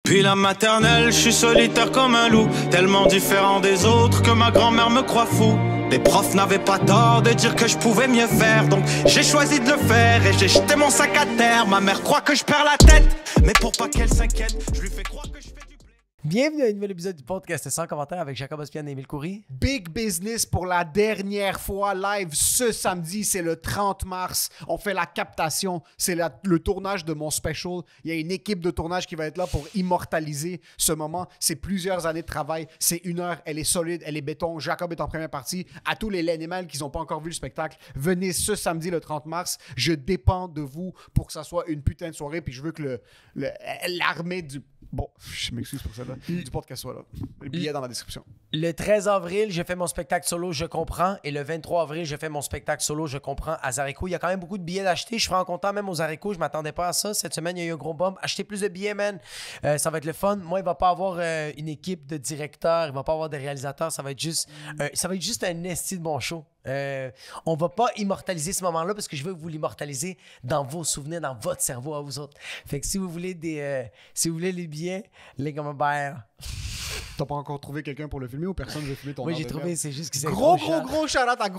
Depuis la maternelle, je suis solitaire comme un loup, tellement différent des autres que ma grand-mère me croit fou. Les profs n'avaient pas tort de dire que je pouvais mieux faire, donc j'ai choisi de le faire et j'ai jeté mon sac à terre. Ma mère croit que je perds la tête, mais pour pas qu'elle s'inquiète, je lui fais croire que je fais du blé. Bienvenue à un nouvel épisode du podcast sans commentaire avec Jacob Ospian et Émile Coury. Big business pour la dernière fois live ce samedi, c'est le 30 mars. On fait la captation, c'est le tournage de mon special. Il y a une équipe de tournage qui va être là pour immortaliser ce moment. C'est plusieurs années de travail, c'est 1 heure, elle est solide, elle est béton. Jacob est en première partie. À tous les Lennemal qui n'ont pas encore vu le spectacle, venez ce samedi le 30 mars. Je dépends de vous pour que ça soit une putain de soirée, puis je veux que l'armée du... Bon, je m'excuse pour ça là. Du podcast soit là. Le billet dans la description. Le 13 avril, je fais mon spectacle solo, Je comprends. Et le 23 avril, je fais mon spectacle solo, Je comprends à Zareco. Il y a quand même beaucoup de billets d'acheter. Je serai en content même aux Zareco. Je m'attendais pas à ça. Cette semaine, il y a eu un gros bump. Achetez plus de billets, man. Ça va être le fun. Moi, il va pas avoir une équipe de directeurs. Il va pas avoir de réalisateurs. Ça va être juste un esti de bon show. On va pas immortaliser ce moment-là parce que je veux que vous l'immortalisez dans vos souvenirs, dans votre cerveau à vous autres. Fait que si vous voulez les billets, les commentaires. T'as pas encore trouvé quelqu'un pour le filmer ou personne veut filmer ton Oui, j'ai trouvé, c'est juste que c'est gros shout-out à tout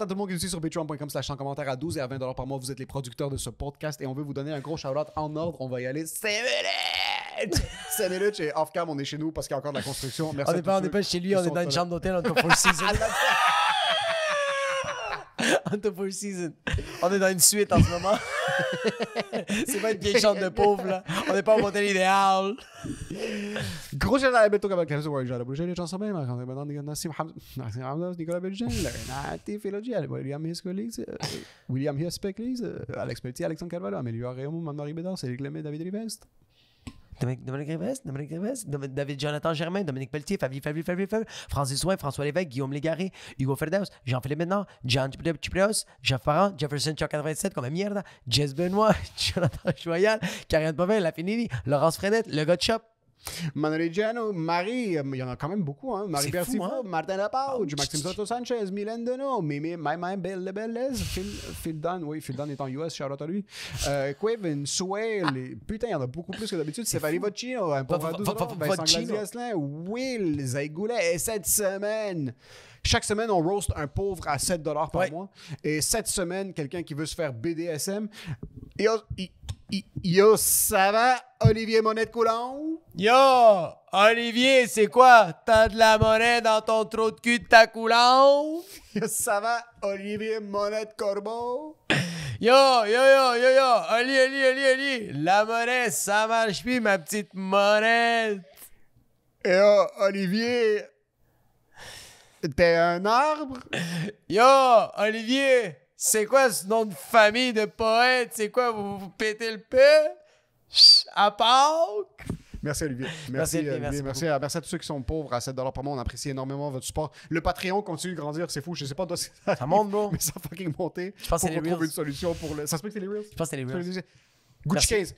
le monde qui nous suit sur patreon.com/commentaire à 12 et à 20$ par mois. Vous êtes les producteurs de ce podcast et on veut vous donner un gros shout-out en ordre. On va y aller 5 minutes. 5 minutes et off-cam, on est chez nous parce qu'il y a encore de la construction. Merci on n'est pas chez lui, on est dans une chambre d'hôtel, on est au Four Seasons. On est au Four Seasons. On est dans une suite en ce moment. C'est pas une vieille chambre de pauvre, là. On n'est pas au motel idéal. Gros shout-out à Beto Cabal Clavez, Warren Jada Boucher, les chansons bien, Nassim Hamza, Nicolas Belgian, Nati Philogy, William Hispeclis, Alex Pelletier, Alexandre Carvalho, Amélie Raymond, Marie Bédard, Céline Clément, David Rivest. Dominique Rivest, David Jonathan Germain, Dominique Pelletier, Fabien, Francis Ouin, François Lévesque, Guillaume Légaré, Hugo Ferdaus, Jean-Philippe Ménard, Jean Chiprios, Jeff Parent, Jefferson Chuck 87 comme mierda, Jess Benoît, Jonathan Joyal, Karianne Povin, La Finini, Laurence Frenette, le gars de shop. Manuel Marie, il y en a quand même beaucoup, hein. Marie Bertifo, hein? Martin Lapauge, Maxime Soto Sanchez, Mylène Deneau, Mimi, Belle Bellez, Phil Dunn est en US, shout out à lui. Quaven, Swale, putain, il y en a beaucoup plus que d'habitude. Stéphanie Vocino, un pauvre à 12 $, Vincent Glazier-Asselin, Will, Zaygoulet, et cette semaine. Chaque semaine, on roast un pauvre à 7$ par mois. Et cette semaine, quelqu'un qui veut se faire BDSM. Yo, ça va, Olivier Monette-Coulon? Yo, Olivier, c'est quoi? T'as de la monnaie dans ton trou de cul de ta coulon? Yo, ça va, Olivier Monette-Corbeau? Yo, Oli, la monnaie, ça marche plus, ma petite monnaie. Yo, Olivier, t'es un arbre? Yo, Olivier, c'est quoi ce nom de famille de poète? C'est quoi, vous pétez le paix? À Pâques? Merci Olivier. Merci à tous ceux qui sont pauvres à 7$ par mois. On apprécie énormément votre support. Le Patreon continue de grandir, c'est fou. Je sais pas si ça monte, bro. Mais ça a fucking monté. Je pense que c'est les Reels. Trouve une Reels. solution pour le... Ça se peut que c'est les Reels? Je pense que c'est les Reels. Gucci 15.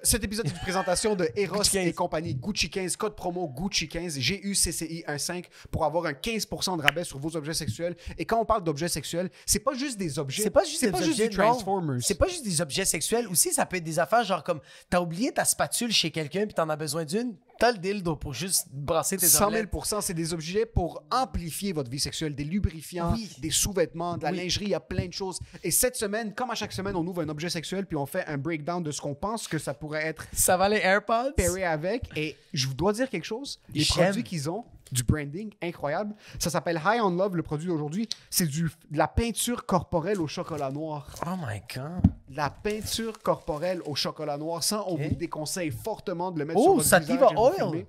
Cet épisode est une présentation de Eros Gucci 15. et compagnie. Gucci 15, code promo Gucci 15, GUCCI15 pour avoir un 15% de rabais sur vos objets sexuels. Et quand on parle d'objets sexuels, c'est pas juste des objets. C'est pas juste des Transformers. C'est pas juste des objets sexuels. Aussi, ça peut être des affaires genre comme t'as oublié ta spatule chez quelqu'un puis t'en as besoin d'une. T'as le dildo pour juste brasser tes 100 omelettes. 000%, c'est des objets pour amplifier votre vie sexuelle, des lubrifiants, des sous-vêtements, de la lingerie, il y a plein de choses. Et cette semaine, comme à chaque semaine, on ouvre un objet sexuel puis on fait un breakdown de ce qu'on pense que ça pourrait être. Ça va les AirPods? Pairé avec. Et je vous dois dire quelque chose, les produits qu'ils ont, du branding incroyable, ça s'appelle High on Love, le produit d'aujourd'hui. C'est de la peinture corporelle au chocolat noir. Oh my God. La peinture corporelle au chocolat noir. Ça, on vous déconseille fortement de le mettre Oh, sur votre visage. Sativa et vous Oil. filmer.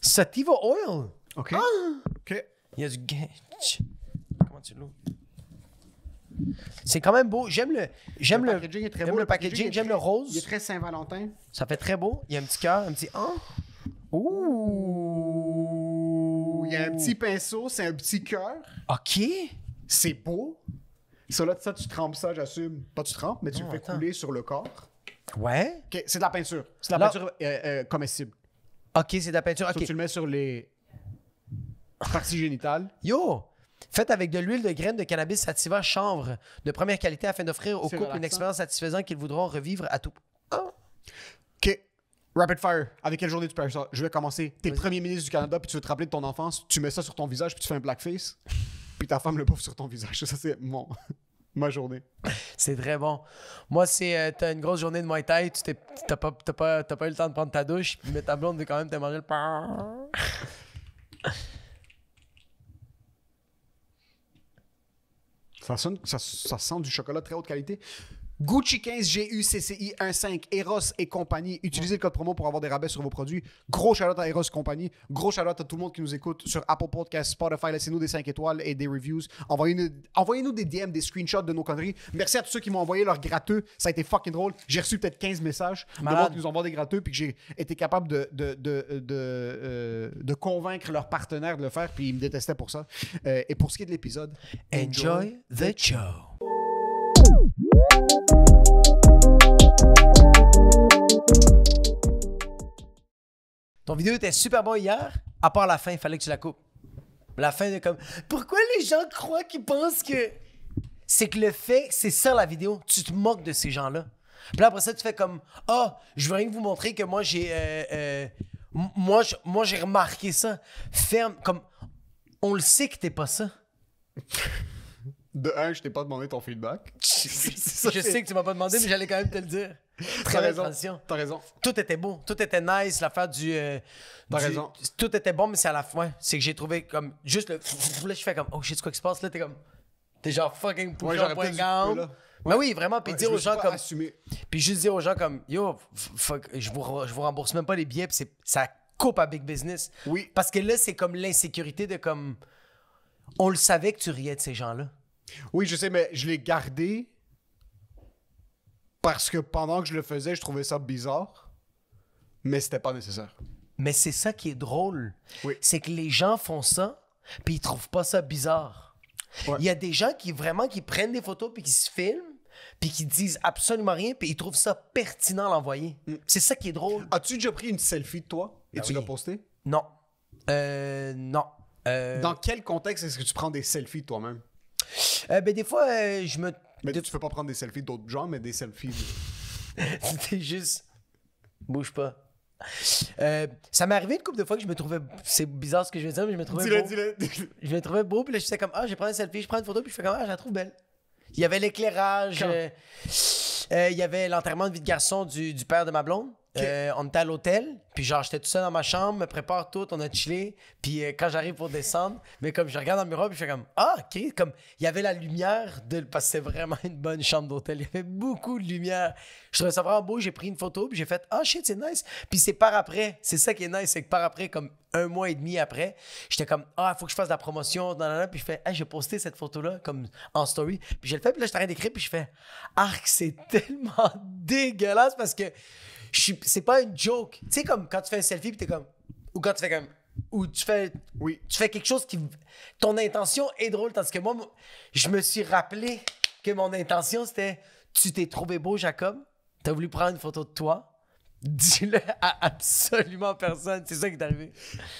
Sativa Oil. OK. Ah. OK. Il y a du comment tu l'ouvres? C'est quand même beau. J'aime le packaging est très beau. le packaging, j'aime le rose. Il est très Saint-Valentin. Ça fait très beau. Il y a un petit cœur, un petit Ouh! Il y a un petit pinceau, c'est un petit cœur. OK. C'est beau. Ça, là, ça, tu trempes ça, j'assume. Pas tu trempes, mais tu le fais couler sur le corps. Ouais. OK, c'est de la peinture. C'est de la peinture comestible. OK, c'est de la peinture. OK. Ça, tu le mets sur les parties génitales. Yo! Faites avec de l'huile de graines de cannabis sativa chanvre de première qualité afin d'offrir aux couples une expérience satisfaisante qu'ils voudront revivre à tout. OK. Rapid fire. Avec quelle journée tu peux faire ça? Je vais commencer. T'es premier ministre du Canada, puis tu veux te rappeler de ton enfance. Tu mets ça sur ton visage, puis tu fais un blackface. Puis ta femme le pauvre sur ton visage. Ça, c'est ma journée. C'est très bon. Moi, c'est t'as une grosse journée de Muay Thai, t'as pas eu le temps de prendre ta douche, mais ta blonde veut quand même te manger le pain. Ça sent du chocolat de très haute qualité. Gucci 15 GUCCI 15 Eros et compagnie. Utilisez le code promo pour avoir des rabais sur vos produits. Gros shout-out à Eros et compagnie. Gros shout-out à tout le monde qui nous écoute sur Apple Podcasts, Spotify. Laissez-nous des 5 étoiles et des reviews. Envoyez-nous des DM, des screenshots de nos conneries. Merci à tous ceux qui m'ont envoyé leurs gratteux. Ça a été fucking drôle. J'ai reçu peut-être 15 messages de monde qui nous envoie des gratteux puis que j'ai été capable de convaincre leurs partenaires de le faire puis ils me détestaient pour ça. Et pour ce qui est de l'épisode, Enjoy the show. Ton vidéo était super bon hier, à part la fin, il fallait que tu la coupes. La fin de comme... Pourquoi les gens croient qu'ils pensent que... C'est que le fait, c'est ça la vidéo. Tu te moques de ces gens-là. Puis là, après ça, tu fais comme... Ah, je veux rien que vous montrer que moi, j'ai... Moi, j'ai remarqué ça. Ferme, comme... On le sait que t'es pas ça. De un, je t'ai pas demandé ton feedback. Je sais que tu m'as pas demandé, mais j'allais quand même te le dire. Très belle transition. T'as raison. Tout était beau, tout était nice, l'affaire du... T'as raison. Tout était bon, mais c'est à la fin. C'est que j'ai trouvé comme... Juste le... Là, je fais comme... Oh, je sais quoi qui se passe. Là, t'es comme... T'es genre fucking Ouais, j'aurais peut-être dû couper, là. Mais oui, vraiment. Puis dire aux gens comme... Assumer. Puis juste dire aux gens comme... Yo, fuck, je vous rembourse même pas les billets. Puis ça coupe à big business. Oui. Parce que là, c'est comme l'insécurité de comme... On le savait que tu riais de ces gens-là. Oui, je sais, mais je l'ai gardé parce que pendant que je le faisais, je trouvais ça bizarre, mais c'était pas nécessaire. Mais c'est ça qui est drôle. Oui. C'est que les gens font ça, puis ils trouvent pas ça bizarre. Ouais. Il y a des gens qui prennent des photos, puis qui se filment, puis qui disent absolument rien, puis ils trouvent ça pertinent à l'envoyer. C'est ça qui est drôle. As-tu déjà pris une selfie de toi et tu oui. l'as postée? Non. Non. Dans quel contexte est-ce que tu prends des selfies de toi-même? Des fois, je me... Mais tu peux pas prendre des selfies d'autres gens, mais des selfies C'était juste... Bouge pas. Ça m'est arrivé une couple de fois que je me trouvais... C'est bizarre ce que je vais dire, mais je me trouvais beau. Dis-le. Je me trouvais beau, puis là, je faisais comme... Ah, je prends une selfie, je prends une photo, puis je fais comme... Ah, je la trouve belle. Il y avait l'éclairage. Il y avait l'enterrement de vie de garçon du père de ma blonde. On était à l'hôtel, puis genre j'étais tout seul dans ma chambre, me prépare tout, on a chillé, puis quand j'arrive pour descendre, mais comme je regarde dans le miroir, puis je fais comme ah ok, comme il y avait la lumière parce que c'est vraiment une bonne chambre d'hôtel, il y avait beaucoup de lumière, je trouvais ça vraiment beau, j'ai pris une photo, puis j'ai fait ah shit c'est nice, puis c'est par après, c'est ça qui est nice, c'est que par après comme 1 mois et demi après, j'étais comme ah il faut que je fasse de la promotion, puis je fais hey, j'ai posté cette photo là comme en story, puis je le fais, puis là je suis en train d'écrire, puis je fais arc c'est tellement dégueulasse parce que c'est pas une joke. Tu sais, comme quand tu fais un selfie, puis t'es comme. Ou quand tu fais comme. Ou tu fais. Oui. Tu fais quelque chose qui. Ton intention est drôle, tandis que moi, je me suis rappelé que mon intention, c'était. Tu t'es trouvé beau, Jacob. T'as voulu prendre une photo de toi. Dis-le à absolument personne. C'est ça qui est arrivé.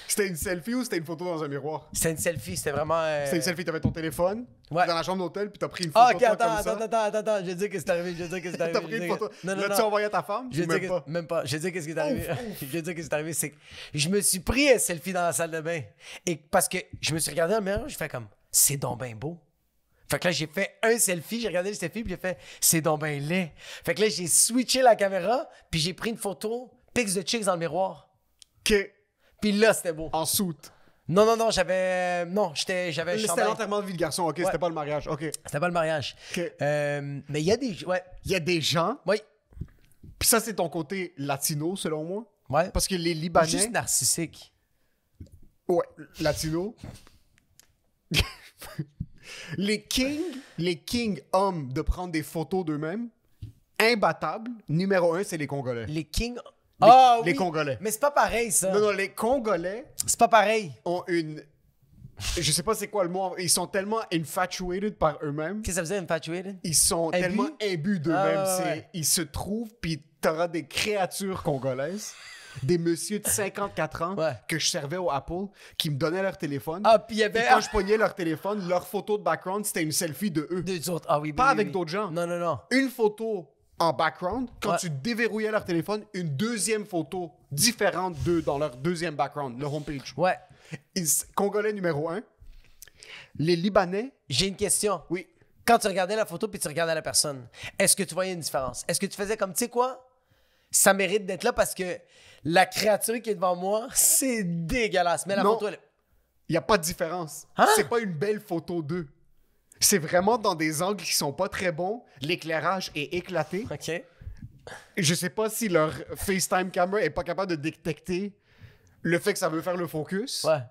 C'était une selfie ou c'était une photo dans un miroir? C'était une selfie, c'était vraiment. C'était une selfie, t'avais ton téléphone Ouais. dans la chambre d'hôtel, puis t'as pris une photo Ah, ok, de toi attends, comme ça. attends. Je vais dire que c'est arrivé. T'as pris une photo. L'as-tu envoyé à ta femme? Je Ou vais même dire pas? même pas. Je vais dire qu'est-ce qui est arrivé. Je vais dire qu'est-ce qui est arrivé. C'est que je me suis pris un selfie dans la salle de bain. Et parce que je me suis regardé dans le miroir, je fais comme, c'est donc ben beau. Fait que là, j'ai fait un selfie, j'ai regardé le selfie, puis j'ai fait, c'est donc ben laid. Fait que là, j'ai switché la caméra, puis j'ai pris une photo, pics de chicks dans le miroir. OK. Puis là, c'était beau. En soute. Non, j'avais. Non, j'avais un C'était chandail. l'enterrement de vie de garçon. OK, c'était pas le mariage. OK. C'était pas le mariage. OK. Mais il y a des. Ouais. Il y a des gens, Oui. puis ça, c'est ton côté latino, selon moi. Ouais. Parce que les Libanais... Juste narcissique. Ouais, latino. les kings hommes de prendre des photos d'eux-mêmes, imbattables, numéro 1, c'est les Congolais. Les kings. Les oui. Congolais. Mais c'est pas pareil, ça. Non, les Congolais C'est pas pareil. ont une... Je sais pas c'est quoi le mot. Ils sont tellement infatuated par eux-mêmes. Qu'est-ce que ça veut dire, infatuated? Ils sont Imbu? tellement imbus d'eux-mêmes. Ah, ouais. Ils se trouvent, puis t'auras des créatures congolaises, des messieurs de 54 ans Ouais. que je servais au Apple, qui me donnaient leur téléphone. Ah, puis il y Puis avait. quand je pognais leur téléphone, leur photo de background, c'était une selfie de eux. Deux autres. Ah oui, Pas oui, avec oui. d'autres gens. Non. Une photo en background, quand Ouais. tu déverrouillais leur téléphone, une deuxième photo différente d'eux dans leur deuxième background, le homepage. Ouais. Congolais numéro 1. Les Libanais, J'ai une question. oui. Quand tu regardais la photo puis tu regardais la personne, est-ce que tu voyais une différence? Est-ce que tu faisais comme, tu sais quoi? Ça mérite d'être là parce que la créature qui est devant moi, c'est dégueulasse. Mais la Non. photo, elle... Il n'y a pas de différence. Hein? C'est pas une belle photo d'eux. C'est vraiment dans des angles qui sont pas très bons. L'éclairage est éclaté. OK. Je sais pas si leur FaceTime camera est pas capable de détecter le fait que ça veut faire le focus. Ouais.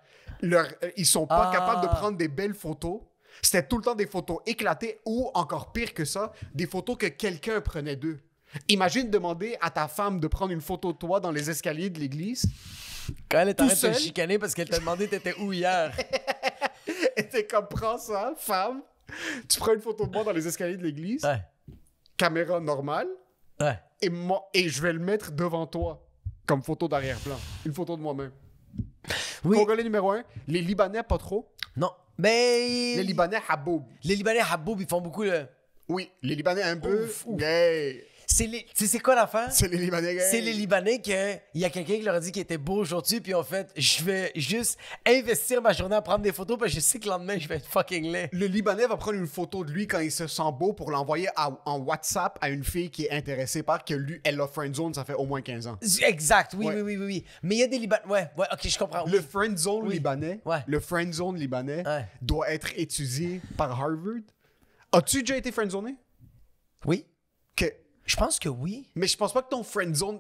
Ils sont pas Ah. capables de prendre des belles photos. C'était tout le temps des photos éclatées ou, encore pire que ça, des photos que quelqu'un prenait d'eux. Imagine demander à ta femme de prendre une photo de toi dans les escaliers de l'église. Quand elle est en train de te seul? chicaner parce qu'elle t'a demandé t'étais où hier. Et t'es comme, prends ça, femme. Tu prends une photo de moi dans les escaliers de l'église. Ouais. Caméra normale. Ouais. Et je vais le mettre devant toi comme photo d'arrière-plan. Une photo de moi-même. Oui. Congolais numéro 1. Les Libanais, pas trop. Non. Mais... Les Libanais, Haboub. Les Libanais, Haboub, ils font beaucoup le... Oui, les Libanais un peu Ouf, ouf. gay. Tu sais, c'est quoi l'affaire? C'est les Libanais gay. C'est les Libanais qu'il y a quelqu'un qui leur a dit qu'il était beau aujourd'hui, puis en fait, je vais juste investir ma journée à prendre des photos, parce que je sais que le lendemain, je vais être fucking laid. Le Libanais va prendre une photo de lui quand il se sent beau pour l'envoyer en WhatsApp à une fille qui est intéressée par que lui, elle a friendzone, ça fait au moins 15 ans. Exact, oui, Ouais. oui. Mais il y a des Libanais... Ouais, ok, je comprends. Le friendzone Oui. libanais, Ouais. le friendzone libanais Ouais. doit être étudié par Harvard. As-tu déjà été friendzoné? Oui, Que... je pense que oui. Mais je pense pas que ton friendzone...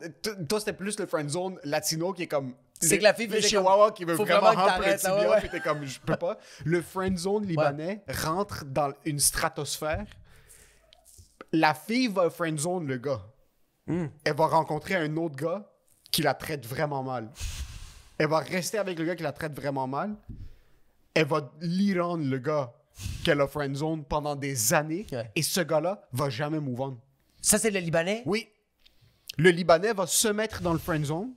Toi, c'était plus le friendzone latino qui est comme... C'est que la fille le faisait chihuahua comme, qui veut faut vraiment vraiment que rentrer t'arrêtes, le là, tibia, ouais. puis t'es comme, je peux pas. Le friendzone libanais rentre dans une stratosphère. La fille va friendzone le gars. Elle va rencontrer un autre gars qui la traite vraiment mal. Elle va rester avec le gars qui la traite vraiment mal. Elle va lire le gars qu'elle a friendzone pendant des années. Ouais. Et ce gars-là va jamais move on. Ça, c'est le Libanais? Oui. Le Libanais va se mettre dans le friendzone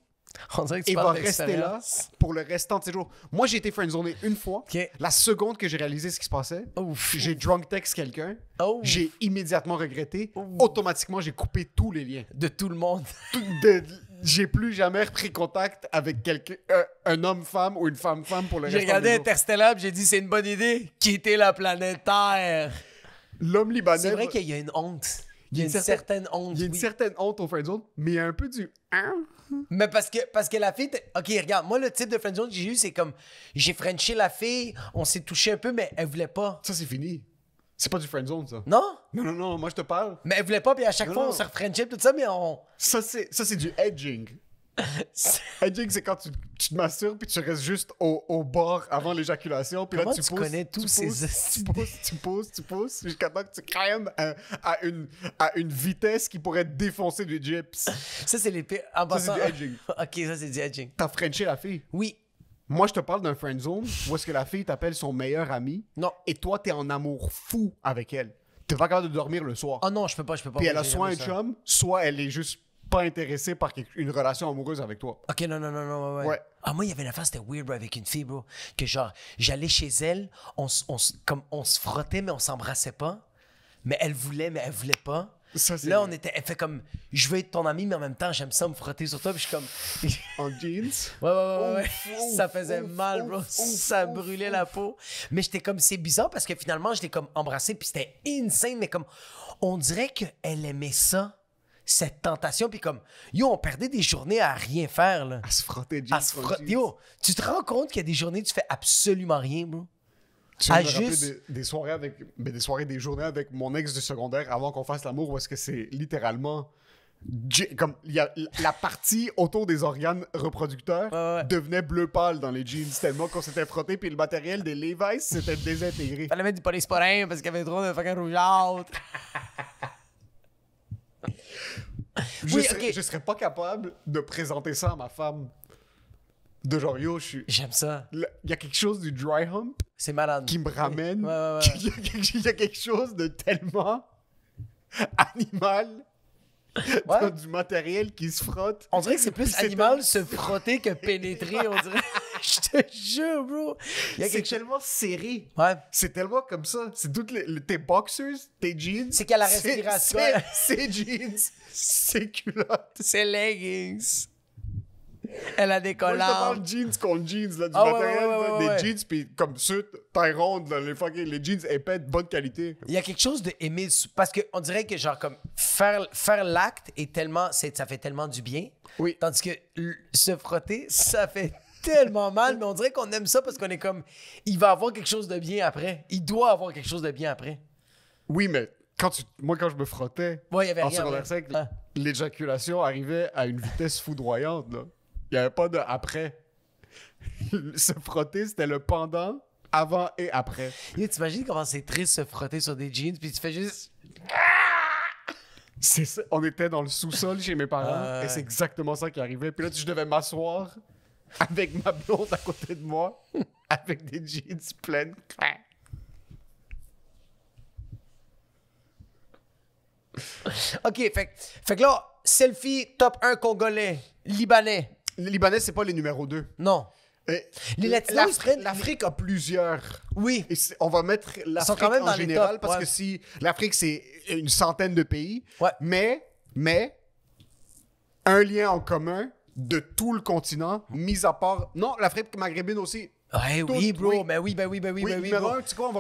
On dirait que tu et va parles rester là d'expérience. pour le restant de ses jours. Moi, j'ai été friendzoné une fois. Ok. La seconde que j'ai réalisé ce qui se passait, Ouf. j'ai drunk text quelqu'un. Oh. J'ai immédiatement regretté. Automatiquement, j'ai coupé tous les liens. De tout le monde. J'ai plus jamais repris contact avec quelqu'un, un homme-femme ou une femme-femme pour le J'ai restant regardé des jours. Interstellar, puis j'ai dit, c'est une bonne idée. Quitter la planète Terre. L'homme libanais, C'est vrai qu'il y a une honte. Il y a une certaine honte. il y a une oui. certaine honte au friendzone, mais il y a un peu du... Hein? Mais parce que la fille... Ok, regarde, moi, le type de friendzone que j'ai eu, c'est comme... J'ai frenché la fille, on s'est touché un peu, mais elle voulait pas. Ça, c'est fini. C'est pas du friendzone, ça. Non? Non, moi, je te parle. Mais elle voulait pas, puis à chaque Non, fois, non. on se refrenchait, tout ça, mais on... Ça, c'est du edging. Edging, c'est quand tu te masturbes puis tu restes juste au bord avant l'éjaculation. Puis là, Comment tu tu pousses, connais tous tu ces pousses, hosties tu pousses jusqu'à temps que tu crèmes à une vitesse qui pourrait te défoncer du gyps. Ça, c'est les pires... En Ça, c'est passant... du edging. Ok, ça, c'est du edging. T'as frenché la fille. Oui. Moi, je te parle d'un friend zone où est-ce que la fille t'appelle son meilleur ami Non. et toi, t'es en amour fou avec elle. T'es pas capable de dormir le soir. Oh non, je peux pas. Puis elle a j'ai soit un jamais ça. chum, soit elle est juste pas intéressée par une relation amoureuse avec toi. Ok, non, ouais. Ouais. Ah, moi, il y avait une affaire, c'était weird, bro, avec une fille, bro. Que genre, j'allais chez elle, on se frottait, mais on s'embrassait pas. Mais elle voulait pas. Ça, c'est Là, elle fait comme, je veux être ton ami, mais en même temps, j'aime ça me frotter sur toi. Puis je suis comme, en jeans. ouais. Ouf, Ça faisait ouf, mal, ouf, bro. ouf, Ça ouf, brûlait ouf. la peau. Mais j'étais comme, c'est bizarre parce que finalement, je l'ai comme embrassé, puis c'était insane, mais comme, on dirait qu'elle aimait ça, cette tentation, puis comme, yo, on perdait des journées à rien faire, là. À se frotter jeans. À se frotter. Yo, tu te rends compte qu'il y a des journées où tu fais absolument rien, bro? Tu à me rappelles juste- des soirées des journées avec mon ex du secondaire avant qu'on fasse l'amour où est-ce que c'est littéralement comme il y a la partie autour des organes reproducteurs Ouais. devenait bleu pâle dans les jeans tellement qu'on s'était frotté puis le matériel des Levi's s'était désintégré. Fallait mettre du polysporin parce qu'il y avait trop de fucking rougeâtre. Oui, ok. Je serais pas capable de présenter ça à ma femme. De genre, yo, J'aime ça. il y a quelque chose du dry hump C'est malade. qui me ramène. Ouais. Il y a quelque chose de tellement animal Ouais. du matériel qui se frotte. On dirait que c'est plus Puis c'est animal se frotter que pénétrer, on dirait. Je te jure, bro. Il y a C'est quelque chose. tellement serré. Ouais. C'est tellement comme ça. C'est toutes tes boxers, tes jeans. C'est qu'il y a la respiration. C'est jeans, c'est culottes. C'est leggings. Elle a des Moi, je te collants. parle jeans contre jeans, là, du Ah ouais, matériel, ouais, là, ouais, des ouais. jeans, puis comme ceux, taille ronde, là, les jeans épais de bonne qualité. Il y a quelque chose de aimer. Parce qu'on dirait que, genre, comme faire l'acte est tellement. Ça fait tellement du bien. Oui. Tandis que se frotter, ça fait tellement mal. Mais on dirait qu'on aime ça parce qu'on est comme. Il va avoir quelque chose de bien après. Il doit avoir quelque chose de bien après. Oui, mais moi, quand je me frottais Ouais, il y avait en rien. secondaire Ouais. 5, Ah. l'éjaculation arrivait à une vitesse foudroyante. Là. Il n'y avait pas de après. Se frotter, c'était le pendant, avant et après. Yo, t'imagines comment c'est triste se frotter sur des jeans, puis tu fais juste. C'est ça. On était dans le sous-sol chez mes parents et c'est exactement ça qui arrivait. Puis là, je devais m'asseoir avec ma blonde à côté de moi, avec des jeans pleines. Ok, fait que là, selfie top 1 congolais, libanais. Les Libanais, c'est pas les numéros 2. Non. Les Latinos, ils se prennent- L'Afrique a plusieurs. Oui. Et on va mettre sont l'Afrique quand même dans en les général tops, parce ouais. que si l'Afrique, c'est une centaine de pays, Ouais. mais un lien en commun de tout le continent, mis à part... Non, l'Afrique maghrébine aussi. Ouais, Tout- oui, bro. oui. Ben oui. Oui, ben numéro bro. 1, tu sais quoi,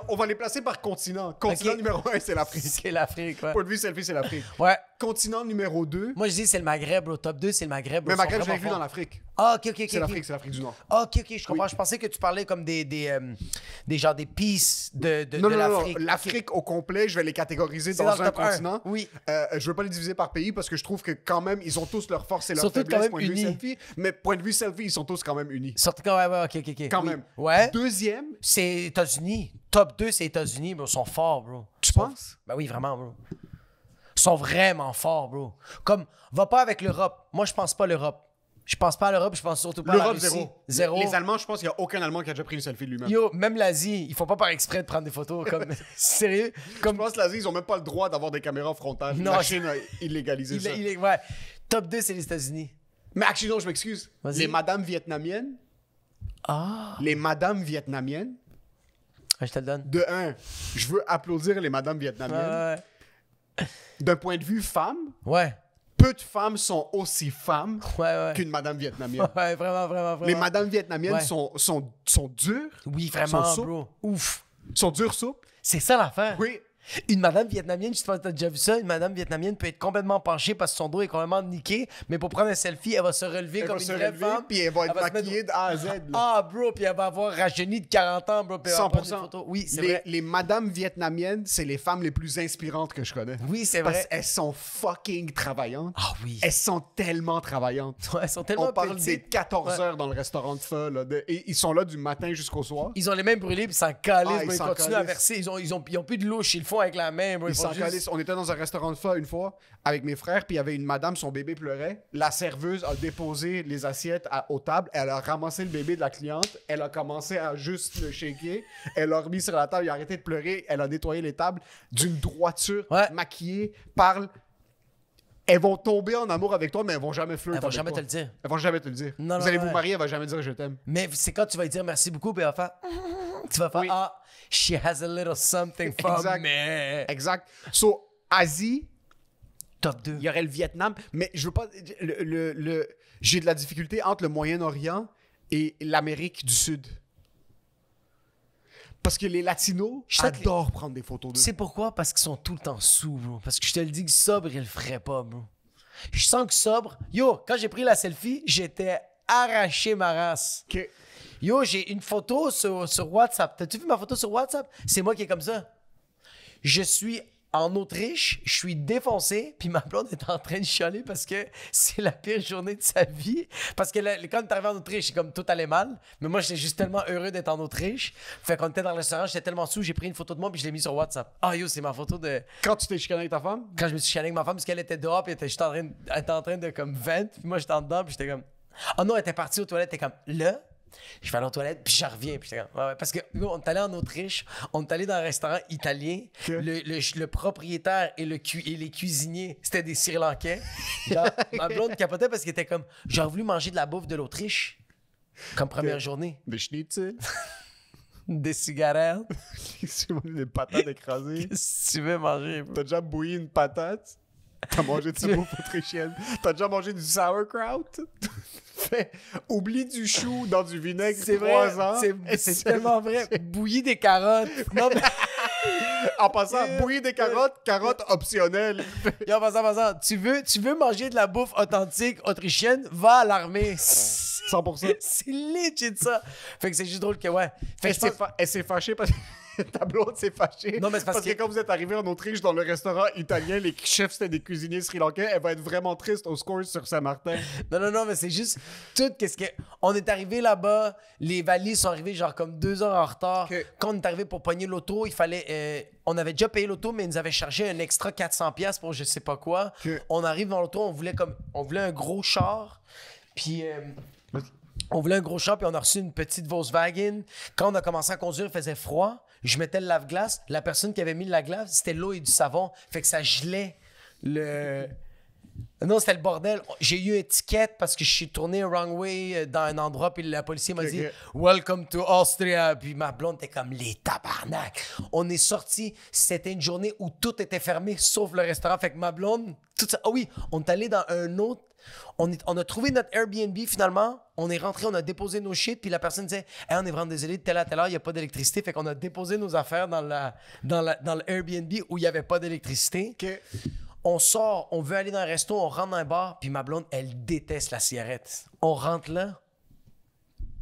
on va les placer par continent. Continent Ok. numéro 1, c'est l'Afrique. C'est l'Afrique, ouais. Point de vue selfie, c'est l'Afrique. Ouais. Continent numéro 2, Moi, je dis c'est le Maghreb, bro. Top 2, c'est le Maghreb. mais bro. Ils Maghreb, sont je l'ai vraiment vu dans forts. l'Afrique. Ah, ok. C'est l'Afrique du Nord. Ah, ok, je comprends. Oui. Je pensais que tu parlais comme des genre des pieces de Non, l'Afrique. l'Afrique au complet, je vais les catégoriser C'est dans dans le un top un. continent. Oui. Je veux pas les diviser par pays parce que je trouve que quand même, ils ont tous leurs forces et leurs Sont tous quand faiblesses, même point de vue unis. selfie. Mais point de vue selfie, ils sont tous quand même unis. Surtout quand ouais, ok. Quand Oui. même. Ouais. Deuxième, C'est États-Unis. Top 2, c'est États-Unis, bro. Ils sont forts, bro. tu penses? Ben oui, vraiment, bro. Ils sont vraiment forts, bro. Comme, va pas avec l'Europe. Moi, je pense pas à l'Europe. Je pense pas à l'Europe, je pense surtout pas à la L'Europe, Russie. zéro. Les Allemands, je pense qu'il n'y a aucun Allemand qui a déjà pris une selfie de lui-même. Yo, même l'Asie, ils font pas par exprès de prendre des photos. Comme, sérieux? Comme, Je pense que l'Asie, ils ont même pas le droit d'avoir des caméras frontales. Non, La je- Chine a illégalisé ça. ouais. Top 2, c'est les États-Unis. Mais actually, non, je m'excuse. Vas-y. Les madames vietnamiennes, Ah. les madames vietnamiennes, Ouais, je te le donne. de un, je veux applaudir les madames vietnamiennes. D'un point de vue femme, Ouais. peu de femmes sont aussi femmes Ouais. qu'une madame vietnamienne. Ouais, vraiment. Les madames vietnamiennes Ouais. sont dures, Oui, vraiment, sont souples. bro. Ouf. sont dures souples. C'est ça l'affaire. Oui. Une madame vietnamienne, je sais pas si t'as déjà vu ça, une madame vietnamienne peut être complètement penchée parce que son dos est complètement niqué, mais pour prendre un selfie, elle va se relever Elle comme va une se vraie relever, femme. puis elle va être se mettre- maquillée de A à Z. là. Ah, bro, puis elle va avoir rajeuni de 40 ans, bro, puis elle va prendre des 100%. photos. Oui, c'est les, vrai. les madames vietnamiennes, c'est les femmes les plus inspirantes que je connais. Oui, c'est Parce vrai. qu'elles sont fucking travaillantes. Ah oui. Elles sont tellement travaillantes. Ouais, elles sont tellement On parle des petites. 14 Ouais. heures dans le restaurant de feu. Là, et ils sont là du matin jusqu'au soir. Ils ont les mains brûlées, puis ils s'en calissent, Ah, bro, ils ils s'en continuent à calissent. verser. Ils ont plus de louche, ils le font avec la main, bro. Ils font s'en juste- calissent. On était dans un restaurant de feu une fois avec mes frères, puis il y avait une madame, son bébé pleurait. La serveuse a déposé les assiettes aux tables. Elle a ramassé le bébé de la cliente. Elle a commencé à juste le shaker. Elle l'a remis sur la table. Il a arrêté de pleurer. Elle a nettoyé les tables d'une droiture, Ouais. maquillée, parle. Elles vont tomber en amour avec toi, mais elles vont jamais flirter. Elles vont avec jamais toi. te le dire. Elles vont jamais te le dire. Non, vous non, allez ouais. vous marier, elle va jamais dire je t'aime. Mais c'est quand tu vas lui dire merci beaucoup, puis elle va faire. Tu vas faire Oui. Ah, she has a little something for Exact. me. Exact. So, Asie, Top 2. il y aurait le Vietnam, mais je veux pas. J'ai de la difficulté entre le Moyen-Orient et l'Amérique du Sud. Parce que les Latinos Je sais que adorent prendre des photos Tu d'eux. sais pourquoi? Parce qu'ils sont tout le temps sous, bro. Parce que je te le dis que sobre, ils le feraient pas, bro. Je sens que sobre. Yo, quand j'ai pris la selfie, j'étais arraché ma race. Ok. Yo, j'ai une photo sur WhatsApp. T'as-tu vu ma photo sur WhatsApp? C'est moi qui est comme ça. Je suis en Autriche, je suis défoncé, puis ma blonde est en train de chialer parce que c'est la pire journée de sa vie. Parce que quand t'es arrivé en Autriche, c'est comme tout allait mal. Mais moi, j'étais juste tellement heureux d'être en Autriche. Fait qu'on était dans le restaurant, j'étais tellement sous, j'ai pris une photo de moi, puis je l'ai mis sur WhatsApp. Ah yo, c'est ma photo de Quand tu t'es chicané avec ta femme, quand je me suis chialé avec ma femme parce qu'elle était dehors, puis elle était juste elle était en train de comme vent, puis moi j'étais en dedans, puis j'étais comme ah non, elle était partie aux toilettes, elle était comme là. Je vais aller aux toilettes, puis je reviens. Puis j'étais comme, ouais, parce que yo, on est allé en Autriche, on est allé dans un restaurant italien. Le propriétaire et les cuisiniers, c'était des Sri Lankais. Genre, ma blonde capotait parce qu'elle était comme, j'aurais voulu manger de la bouffe de l'Autriche. Comme première journée. Des schnitzel. Des cigarettes. Des patates écrasées. Qu'est-ce que tu veux manger? T'as déjà bouilli une patate? T'as mangé de cette bouffe autrichienne? T'as déjà mangé du sauerkraut? Oublie du chou dans du vinaigre C'est 3 vrai, ans. c'est tellement vrai. Bouillir des carottes. Non, mais... En passant, bouillir des carottes optionnelles. Yo, en passant, tu veux manger de la bouffe authentique autrichienne, va à l'armée. 100%. C'est legit ça. Fait que c'est juste drôle que ouais. Fait que Elle s'est fâchée parce que ta blonde s'est fâchée. Non, mais c'est parce que quand vous êtes arrivé en Autriche dans le restaurant italien, les chefs c'était des cuisiniers sri-lankais, elle va être vraiment triste au score sur Saint-Martin. Non, mais c'est juste tout qu'est-ce que on est arrivé là-bas, les valises sont arrivées genre comme 2 heures en retard. Okay. Quand on est arrivé pour pogner l'auto, il fallait on avait déjà payé l'auto mais ils nous avaient chargé un extra 400$ pour je sais pas quoi. Okay. On arrive dans l'auto, on voulait un gros char. Puis on voulait un gros char, puis on a reçu une petite Volkswagen. Quand on a commencé à conduire, il faisait froid. Je mettais le lave-glace. La personne qui avait mis le lave-glace, c'était l'eau et du savon. Fait que ça gelait le... Non, c'était le bordel. J'ai eu une étiquette parce que je suis tourné wrong way dans un endroit, puis la policier m'a dit « Welcome to Austria ». Puis ma blonde était comme « Les tabarnak ». On est sortis. C'était une journée où tout était fermé, sauf le restaurant. Fait que ma blonde... Tout ça... Ah oui, on est allé dans un autre... On a trouvé notre Airbnb finalement. On est rentré, on a déposé nos shit. Puis la personne disait hey, on est vraiment désolé, de telle à telle heure, il n'y a pas d'électricité. Fait qu'on a déposé nos affaires dans le Airbnb où il n'y avait pas d'électricité. Okay. On sort, on veut aller dans un resto, on rentre dans un bar. Puis ma blonde, elle déteste la cigarette. On rentre là.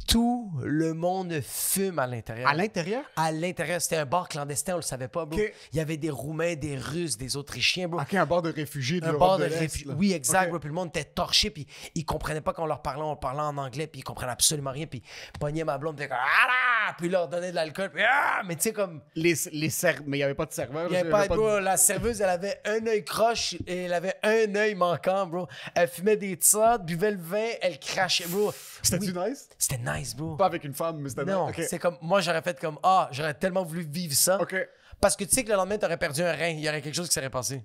Tout le monde fume à l'intérieur. À l'intérieur? À l'intérieur. C'était un bar clandestin, on le savait pas, bro. Okay. Il y avait des Roumains, des Russes, des Autrichiens, bro. Ok, un bar de réfugiés de Un l'Europe bar de l'Est, réfugiés. là. Oui, exact, Okay. bro. Puis le monde était torché, puis ils comprenaient pas qu'on leur parlait, on parlait en anglais, puis ils comprenaient absolument rien. Puis pognait ma blonde, puis comme ah! Puis ils leur donnait de l'alcool, puis ah! Mais tu sais, comme. Mais il n'y avait pas de serveur. Il y avait pas, bro, la serveuse, elle avait un œil croche et elle avait un œil manquant, bro. Elle fumait des tsats, buvait le vin, elle crachait, bro. C'était-tu Oui. nice? C'était nice, bro. Pas avec une femme, mais c'était Non, nice. Ok. c'est comme. Moi, j'aurais fait comme ah, j'aurais tellement voulu vivre ça. Ok. Parce que tu sais que le lendemain, t'aurais perdu un rein, il y aurait quelque chose qui serait passé.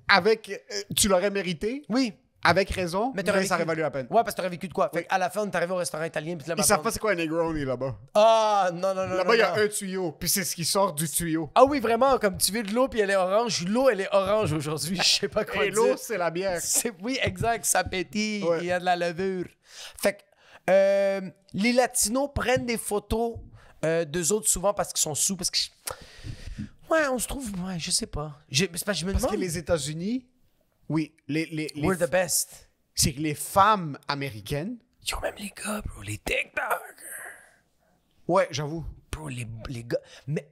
Tu l'aurais mérité, Oui. avec raison, mais t'aurais ça aurait vécu- valu la peine. Ouais, parce que t'aurais vécu de quoi? Fait Oui. qu'à la fin, on est arrivé au restaurant italien, puis là, Ils savent pas c'est quoi un Negroni là-bas. Ah, non. Là-bas, il y a non. un tuyau, puis c'est ce qui sort du tuyau. Ah oui, vraiment, comme tu veux de l'eau, puis elle est orange. L'eau, elle est orange aujourd'hui. Je sais pas quoi Et dire. l'eau, c'est la bière. Oui, exact, ça pétille, Ouais. il y a de la levure. Fait que les Latinos prennent des photos d'eux autres souvent parce qu'ils sont sous, parce que... Ouais, on se trouve... Ouais, je sais pas. C'est parce que je me Parce demande... que les États-Unis, oui, We're the best. c'est que les femmes américaines, Yo, même les gars, bro, les TikTok. ouais, j'avoue. Bro, les gars... Mais...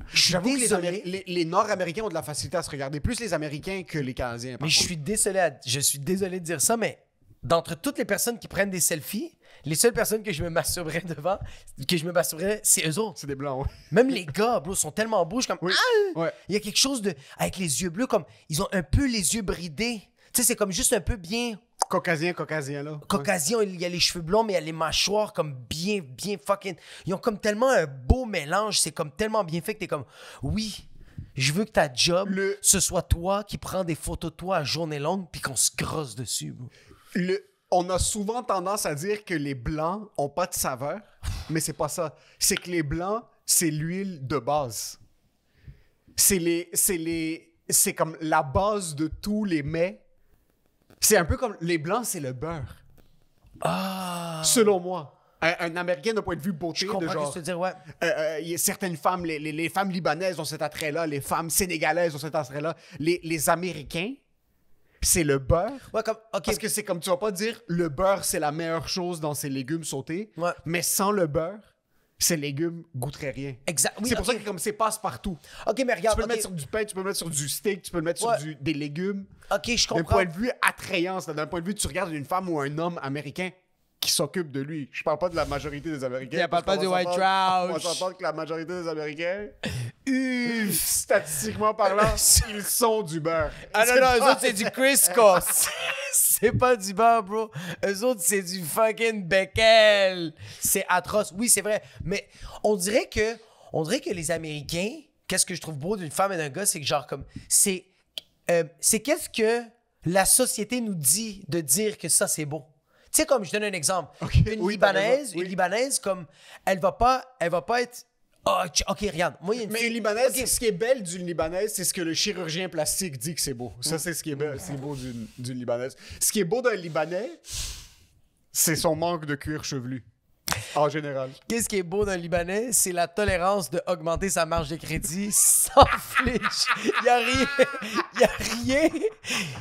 Je suis J'avoue que désolé... les Nord-Américains ont de la facilité à se regarder, plus les Américains que les Canadiens. par Mais je contre. suis désolé de dire ça, mais d'entre toutes les personnes qui prennent des selfies, les seules personnes que je me masturberais devant, c'est eux autres. C'est des blancs, ouais. Même les gars, bro, sont tellement beaux, je suis comme... Oui. Ah! Ouais. Il y a quelque chose de... Avec les yeux bleus, comme... Ils ont un peu les yeux bridés. Tu sais, c'est comme juste un peu bien... Caucasien, là. Ouais. Caucasien, il y a les cheveux blonds, mais il y a les mâchoires comme bien fucking... Ils ont comme tellement un beau mélange. C'est comme tellement bien fait que t'es comme... Oui, je veux que ta job, ce soit toi qui prends des photos de toi à journée longue puis qu'on se grosse dessus, bro. On a souvent tendance à dire que les blancs ont pas de saveur, mais c'est pas ça. C'est que les blancs, c'est l'huile de base. C'est comme la base de tous les mets. C'est un peu comme les blancs, c'est le beurre. Ah! Selon moi. Un Américain d'un point de vue beauté, Je comprends de genre, ce que tu veux dire, ouais. il y a certaines femmes, les femmes libanaises ont cet attrait-là, les femmes sénégalaises ont cet attrait-là. Les Américains, c'est le beurre. Ouais, comme... OK. Parce que c'est comme, tu vas pas dire le beurre, c'est la meilleure chose dans ces légumes sautés. Ouais. Mais sans le beurre, ces légumes goûteraient rien. Exact. Oui, c'est pour OK. ça que comme c'est passe-partout. OK, mais Tu regarde, peux le OK. mettre sur du pain, tu peux le mettre sur du steak, tu peux le mettre Ouais. sur des légumes. OK, je D'un comprends. point de vue attrayance, d'un point de vue, tu regardes une femme ou un homme américain qui s'occupe de lui. Je parle pas de la majorité des Américains. Elle parle parce pas qu'on du va white s'entendre- trash. On va s'entendre que la majorité des Américains, statistiquement parlant, ils sont du beurre. Ah non, eux autres, c'est du Crisco. C'est pas du beurre, bro. Eux autres, c'est du fucking becquel. C'est atroce. Oui, c'est vrai. Mais on dirait que les Américains, qu'est-ce que je trouve beau d'une femme et d'un gars, c'est que genre comme... C'est qu'est-ce que la société nous dit de dire que ça, c'est beau. Tu sais, comme je donne un exemple. Ok, Une oui, t'as raison, Libanaise, oui. une Libanaise, comme, elle va pas être. Ok, regarde. Moi, il y a une Mais fille- une Libanaise, Ok. ce qui est belle d'une Libanaise, c'est ce que le chirurgien plastique dit que c'est beau. Ça, c'est ce qui est beau d'une Libanaise. Ce qui est beau d'un Libanais, c'est son manque de cuir chevelu. En général. Qu'est-ce qui est beau d'un Libanais? C'est la tolérance de augmenter sa marge de crédit sans flinch. Il y a rien. Il y a rien.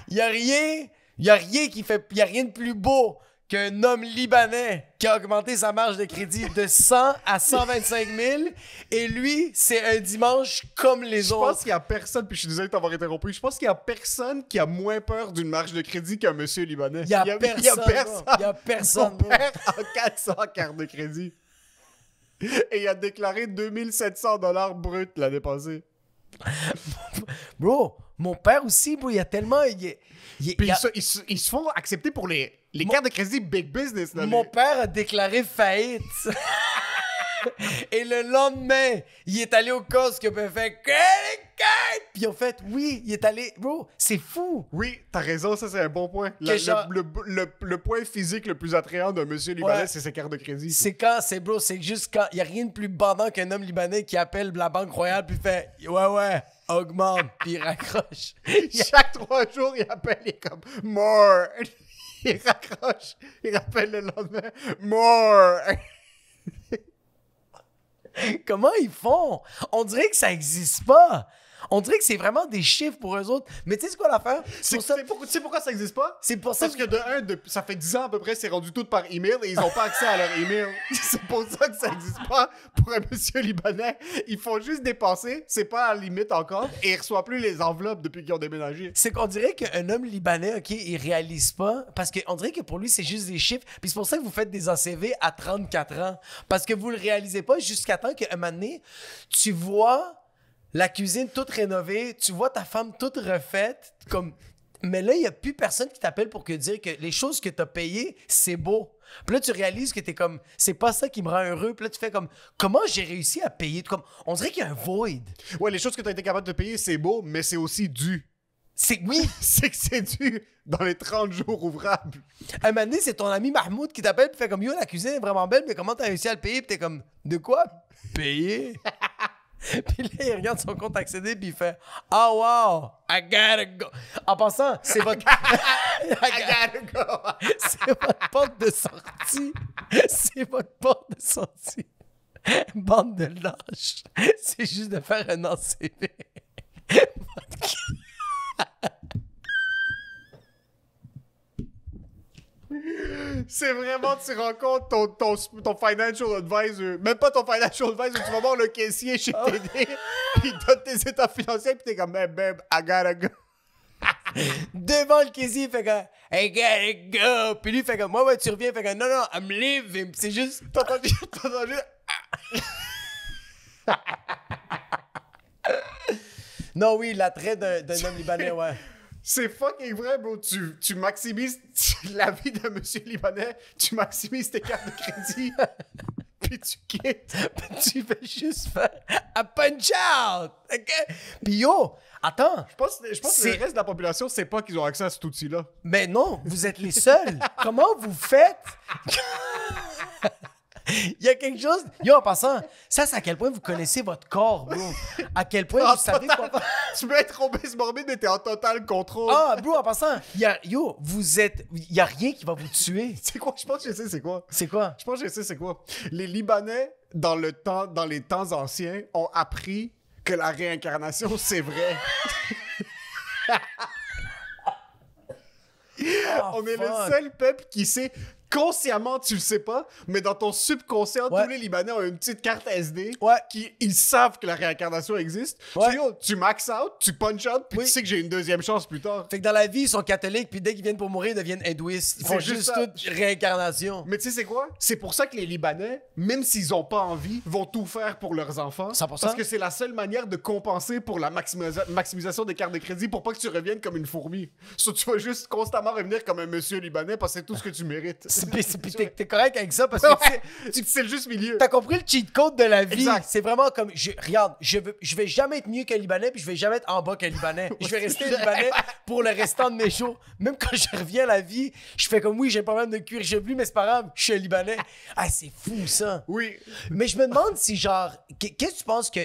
Il y a rien. Il y a rien qui fait. Il y a rien de plus beau qu'un homme libanais qui a augmenté sa marge de crédit de 100 à 125 000 et lui, c'est un dimanche comme les Je autres. pense qu'il y a personne, puis je suis désolé de t'avoir interrompu, je pense qu'il y a personne qui a moins peur d'une marge de crédit qu'un monsieur libanais. Il y a personne. Il y a personne. Mon père a 400 cartes de crédit. Et il a déclaré 2700 $ bruts l'année passée. Bro, mon père aussi, bro, il y a tellement. Puis ils se font accepter pour les cartes de crédit big business. Là, Mon père a déclaré faillite. Et le lendemain, il est allé au Costco puis il a fait credit card. Puis ils ont fait oui, il est allé. Bro, c'est fou. Oui, t'as raison, ça c'est un bon point. genre- Le point physique le plus attrayant d'un monsieur libanais, Ouais. c'est ses cartes de crédit. C'est quand, c'est bro, c'est juste quand. Il n'y a rien de plus bandant qu'un homme libanais qui appelle la Banque Royale puis fait ouais, augmente, puis il raccroche. Chaque 3 jours, il appelle, il est comme more. Il raccroche, il rappelle le lendemain more. Comment ils font? On dirait que ça existe pas. On dirait que c'est vraiment des chiffres pour eux autres. Mais tu sais quoi l'affaire? Tu sais pourquoi ça existe pas? C'est pour ça Parce que ça fait 10 ans à peu près, c'est rendu tout par email et ils ont pas accès à leur email. C'est pour ça que ça existe pas pour un monsieur libanais. Ils font juste dépenser, c'est pas à la limite encore, et ils reçoivent plus les enveloppes depuis qu'ils ont déménagé. C'est qu'on dirait qu'un homme libanais, OK, il réalise pas, parce qu'on dirait que pour lui, c'est juste des chiffres. Puis c'est pour ça que vous faites des ACV à 34 ans. Parce que vous le réalisez pas jusqu'à temps qu'un moment donné, tu vois la cuisine toute rénovée, tu vois ta femme toute refaite, comme... Mais là, il n'y a plus personne qui t'appelle pour dire que les choses que tu as payées, c'est beau. Puis là, tu réalises que t'es comme, c'est pas ça qui me rend heureux. Puis là, tu fais comme, comment j'ai réussi à payer? Comme, on dirait qu'il y a un void. Ouais, les choses que tu as été capable de payer, c'est beau, mais c'est aussi dû. C'est oui. C'est que c'est dû dans les 30 jours ouvrables. Un moment donné, c'est ton ami Mahmoud qui t'appelle et fait comme, yo, la cuisine est vraiment belle, mais comment t'as réussi à le payer? Puis t'es comme, de quoi? Payer? Puis là, il regarde son compte accédé puis il fait oh wow, I gotta go. En passant, c'est votre c'est votre porte de sortie. C'est votre porte de sortie. Bande de lâches. C'est juste de faire un ACV. C'est vraiment, tu rencontres ton financial advisor. Même pas ton financial advisor, tu vas voir le caissier chez TD, puis il donne tes états financiers, puis t'es comme, hey, babe, I gotta go. Devant le caissier, il fait comme I gotta go. Puis lui, il fait comme ouais, tu reviens. Il fait comme non, I'm leaving. Puis c'est juste. T'entends juste... Non, oui, l'attrait d'un homme libanais, ouais. C'est fucking vrai, bro. Tu maximises la vie d'un monsieur libanais, tu maximises tes cartes de crédit, puis tu quittes. Tu fais juste faire un punch out. OK? Puis yo, attends. Je pense que le reste de la population sait pas qu'ils ont accès à cet outil-là. Mais non, vous êtes les seuls. Comment vous faites? Il y a quelque chose... Yo, en passant, ça, c'est à quel point vous connaissez votre corps, bro. À quel point vous savez quoi faire. Tu peux être obèse morbide, mais t'es en total contrôle. Ah, bro, en passant, vous êtes... Il y a rien qui va vous tuer. C'est quoi? Je pense que je sais c'est quoi. C'est quoi? Je pense que je sais c'est quoi. Les Libanais, dans les temps anciens, ont appris que la réincarnation, c'est vrai. Oh, On est le fuck. seul peuple qui sait... Consciemment, tu le sais pas, mais dans ton subconscient, Ouais. tous les Libanais ont une petite carte SD Ouais. ils savent que la réincarnation existe. Ouais. Tu max out, tu punch out, puis Oui. tu sais que j'ai une deuxième chance plus tard. Fait que dans la vie, ils sont catholiques, puis dès qu'ils viennent pour mourir, ils deviennent hindouistes. Ils font C'est juste juste ça. toute réincarnation. Mais tu sais, c'est quoi? C'est pour ça que les Libanais, même s'ils ont pas envie, vont tout faire pour leurs enfants. 100%. Parce que c'est la seule manière de compenser pour la maximisation des cartes de crédit pour pas que tu reviennes comme une fourmi. Tu vas juste constamment revenir comme un monsieur libanais parce que c'est tout ce que tu mérites. Puis t'es correct avec ça parce que c'est le juste milieu. t'as compris le cheat code de la vie. Exact. C'est vraiment comme, regarde, je vais jamais être mieux qu'un Libanais, puis je vais jamais être en bas qu'un Libanais. Je vais rester Libanais pour le restant de mes jours. Même quand je reviens à la vie, je fais comme, oui, j'ai pas mal de cuir chevelu, mais c'est pas grave, je suis un Libanais. Ah, c'est fou, ça. Oui. Mais je me demande si, genre, qu'est-ce que tu penses que...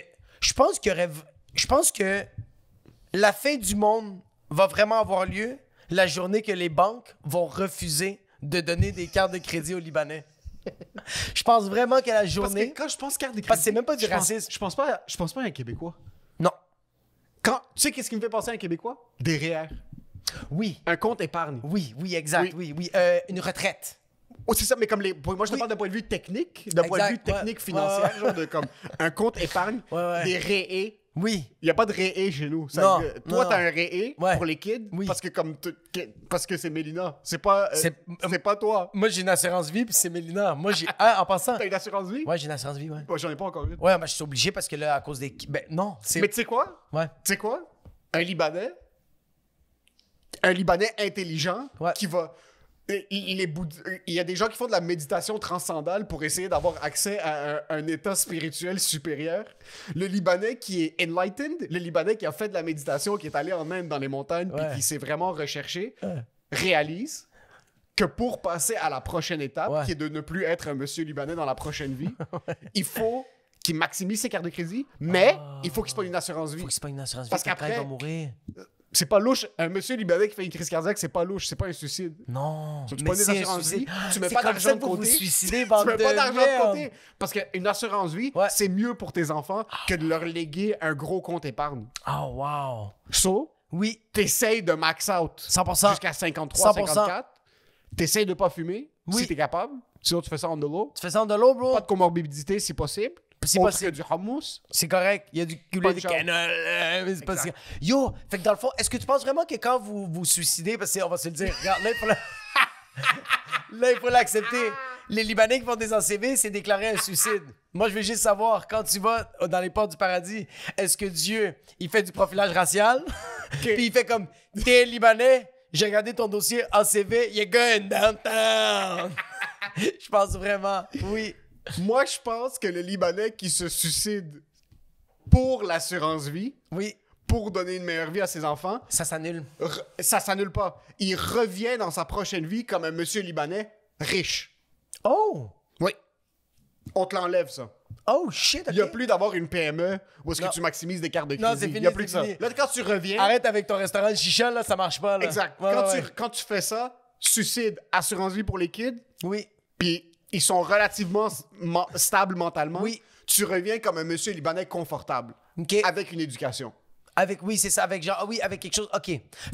Je pense que la fin du monde va vraiment avoir lieu la journée que les banques vont refuser de donner des cartes de crédit aux Libanais. Je pense vraiment que la Parce journée... que quand je pense carte de crédit... Parce que c'est même pas du je pense- racisme. Je pense pas à un Québécois. Non. Tu sais qu'est-ce qui me fait penser à un Québécois? Des REER. Oui. Un compte épargne. Oui, exact. Oui. Une retraite. Oh, c'est ça, mais comme moi je te parle d'un point de vue technique, d'un point de vue Exact, ouais. technique financier, Ouais. genre de comme un compte épargne, Ouais. des REE. Oui. Il n'y a pas de REE chez nous. Non, Toi, non. t'as un REE Ouais. pour les kids Oui. parce que c'est Mélina. C'est pas, c'est pas toi. Moi, j'ai une assurance vie, puis c'est Mélina. Moi, j'ai... Ah, en passant... T'as une assurance vie? Ouais, j'ai une assurance vie, ouais. Moi, j'en ai pas encore une. Ouais, mais je suis obligé parce que là, à cause des... Ben, non, c'est... Mais tu sais quoi? Ouais. Tu sais quoi? Un Libanais intelligent Ouais. qui va... Il y a des gens qui font de la méditation transcendale pour essayer d'avoir accès à un état spirituel supérieur. Le Libanais qui est enlightened, le Libanais qui a fait de la méditation, qui est allé en Inde dans les montagnes, puis Ouais. qui s'est vraiment recherché, Ouais. réalise que pour passer à la prochaine étape, Ouais. qui est de ne plus être un monsieur libanais dans la prochaine vie, il faut qu'il maximise ses cartes de crédit, mais il faut qu'il se prenne une assurance vie. Faut que c'est pas une assurance vie, Parce quelqu'un qu'après- va mourir. C'est pas louche. Un monsieur libanais qui fait une crise cardiaque, c'est pas louche, c'est pas un suicide. Non. Tu mais prends des c'est un assurances suicide. vie, tu mets C'est pas comme d'argent ça de que vous côté. vous suicidez, Tu bande mets pas de d'argent merde. de côté. Parce qu'une assurance vie, Ouais. c'est mieux pour tes enfants que de leur léguer un gros compte épargne. Oh, wow. So, Oui, t'essayes de max out 100%. jusqu'à 53, 100%. 54. T'essayes de pas fumer Oui. si t'es capable. Sinon, tu fais ça en de l'eau. Tu fais ça en de l'eau, bro? Pas de comorbidité si possible. Si Autre possible. que du hummus. C'est correct. Il y a du Pas poulet de de cannelle. Mais c'est pas si... Yo, fait que dans le fond, est-ce que tu penses vraiment que quand vous vous suicidez, parce qu'on va se le dire, regarde, là, il faut l'accepter. Les Libanais qui font des ACV, c'est déclarer un suicide. Moi, je veux juste savoir, quand tu vas dans les portes du paradis, est-ce que Dieu, il fait du profilage racial? Puis il fait comme, t'es Libanais, j'ai regardé ton dossier ACV, you're going downtown. Je pense vraiment, oui. Moi, je pense que le Libanais qui se suicide pour l'assurance vie, Oui, pour donner une meilleure vie à ses enfants, ça s'annule. ça s'annule pas. Il revient dans sa prochaine vie comme un monsieur libanais riche. Oh! Oui. On te l'enlève, ça. Oh, shit, Il n'y a ok. plus d'avoir une PME où est-ce Non. que tu maximises des cartes de crédit. Non, c'est fini, Il n'y a plus c'est que ça. fini. Là, quand tu reviens... Arrête avec ton restaurant de chicha, là, ça marche pas, là. Exact. Ouais, ouais, ouais. Quand tu fais ça, suicide, assurance vie pour les kids, Oui. puis ils sont relativement stables mentalement, Oui. tu reviens comme un monsieur libanais confortable, OK. avec une éducation. Oui, c'est ça, avec genre, ah oui, avec quelque chose, OK.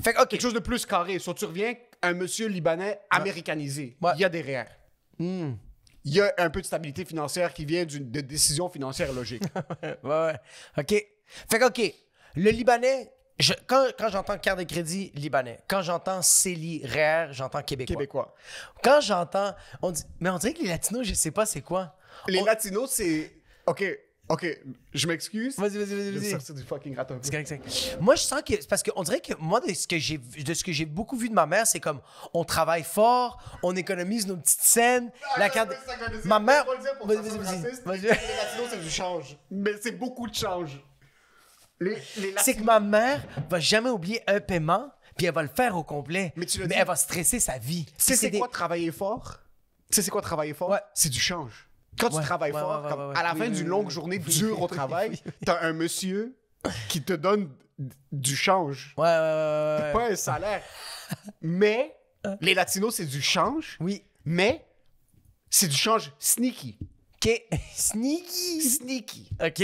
Fait que, OK. Quelque chose de plus carré. Soit tu reviens un monsieur libanais américanisé. Ouais. Il y a des REER. Il y a un peu de stabilité financière qui vient de décisions financières logiques. Ouais. OK. Fait que, OK. Le Libanais, quand j'entends carte de crédit libanais, quand j'entends CELI, REER, j'entends québécois. Québécois. Quand j'entends, mais on dirait que les Latinos, je sais pas c'est quoi. Les Latinos, c'est... OK, je m'excuse. Vas-y, Je vais vas-y. sortir du fucking raton. C'est correct, c'est correct. Moi, je sens que. C'est parce qu'on dirait que moi, de ce que j'ai beaucoup vu de ma mère, c'est comme on travaille fort, on économise nos petites scènes. La carte. Ma mère. Vas-y. Les Latinos, c'est du change. Mais c'est beaucoup de change. Les C'est Latinos... que ma mère va jamais oublier un paiement, puis elle va le faire au complet. Mais tu l'as dit. elle va stresser sa vie. Tu sais c'est des- quoi travailler fort? Tu sais c'est quoi travailler fort? Ouais. C'est du change. Quand tu Ouais, travailles ouais, fort, ouais, comme ouais. à la Oui, fin oui, d'une oui, longue oui. journée dure au travail, t'as un monsieur qui te donne du change. Ouais. Pas un salaire. Mais les Latinos, c'est du change, Oui. mais c'est du change sneaky. OK. Sneaky. Sneaky. OK.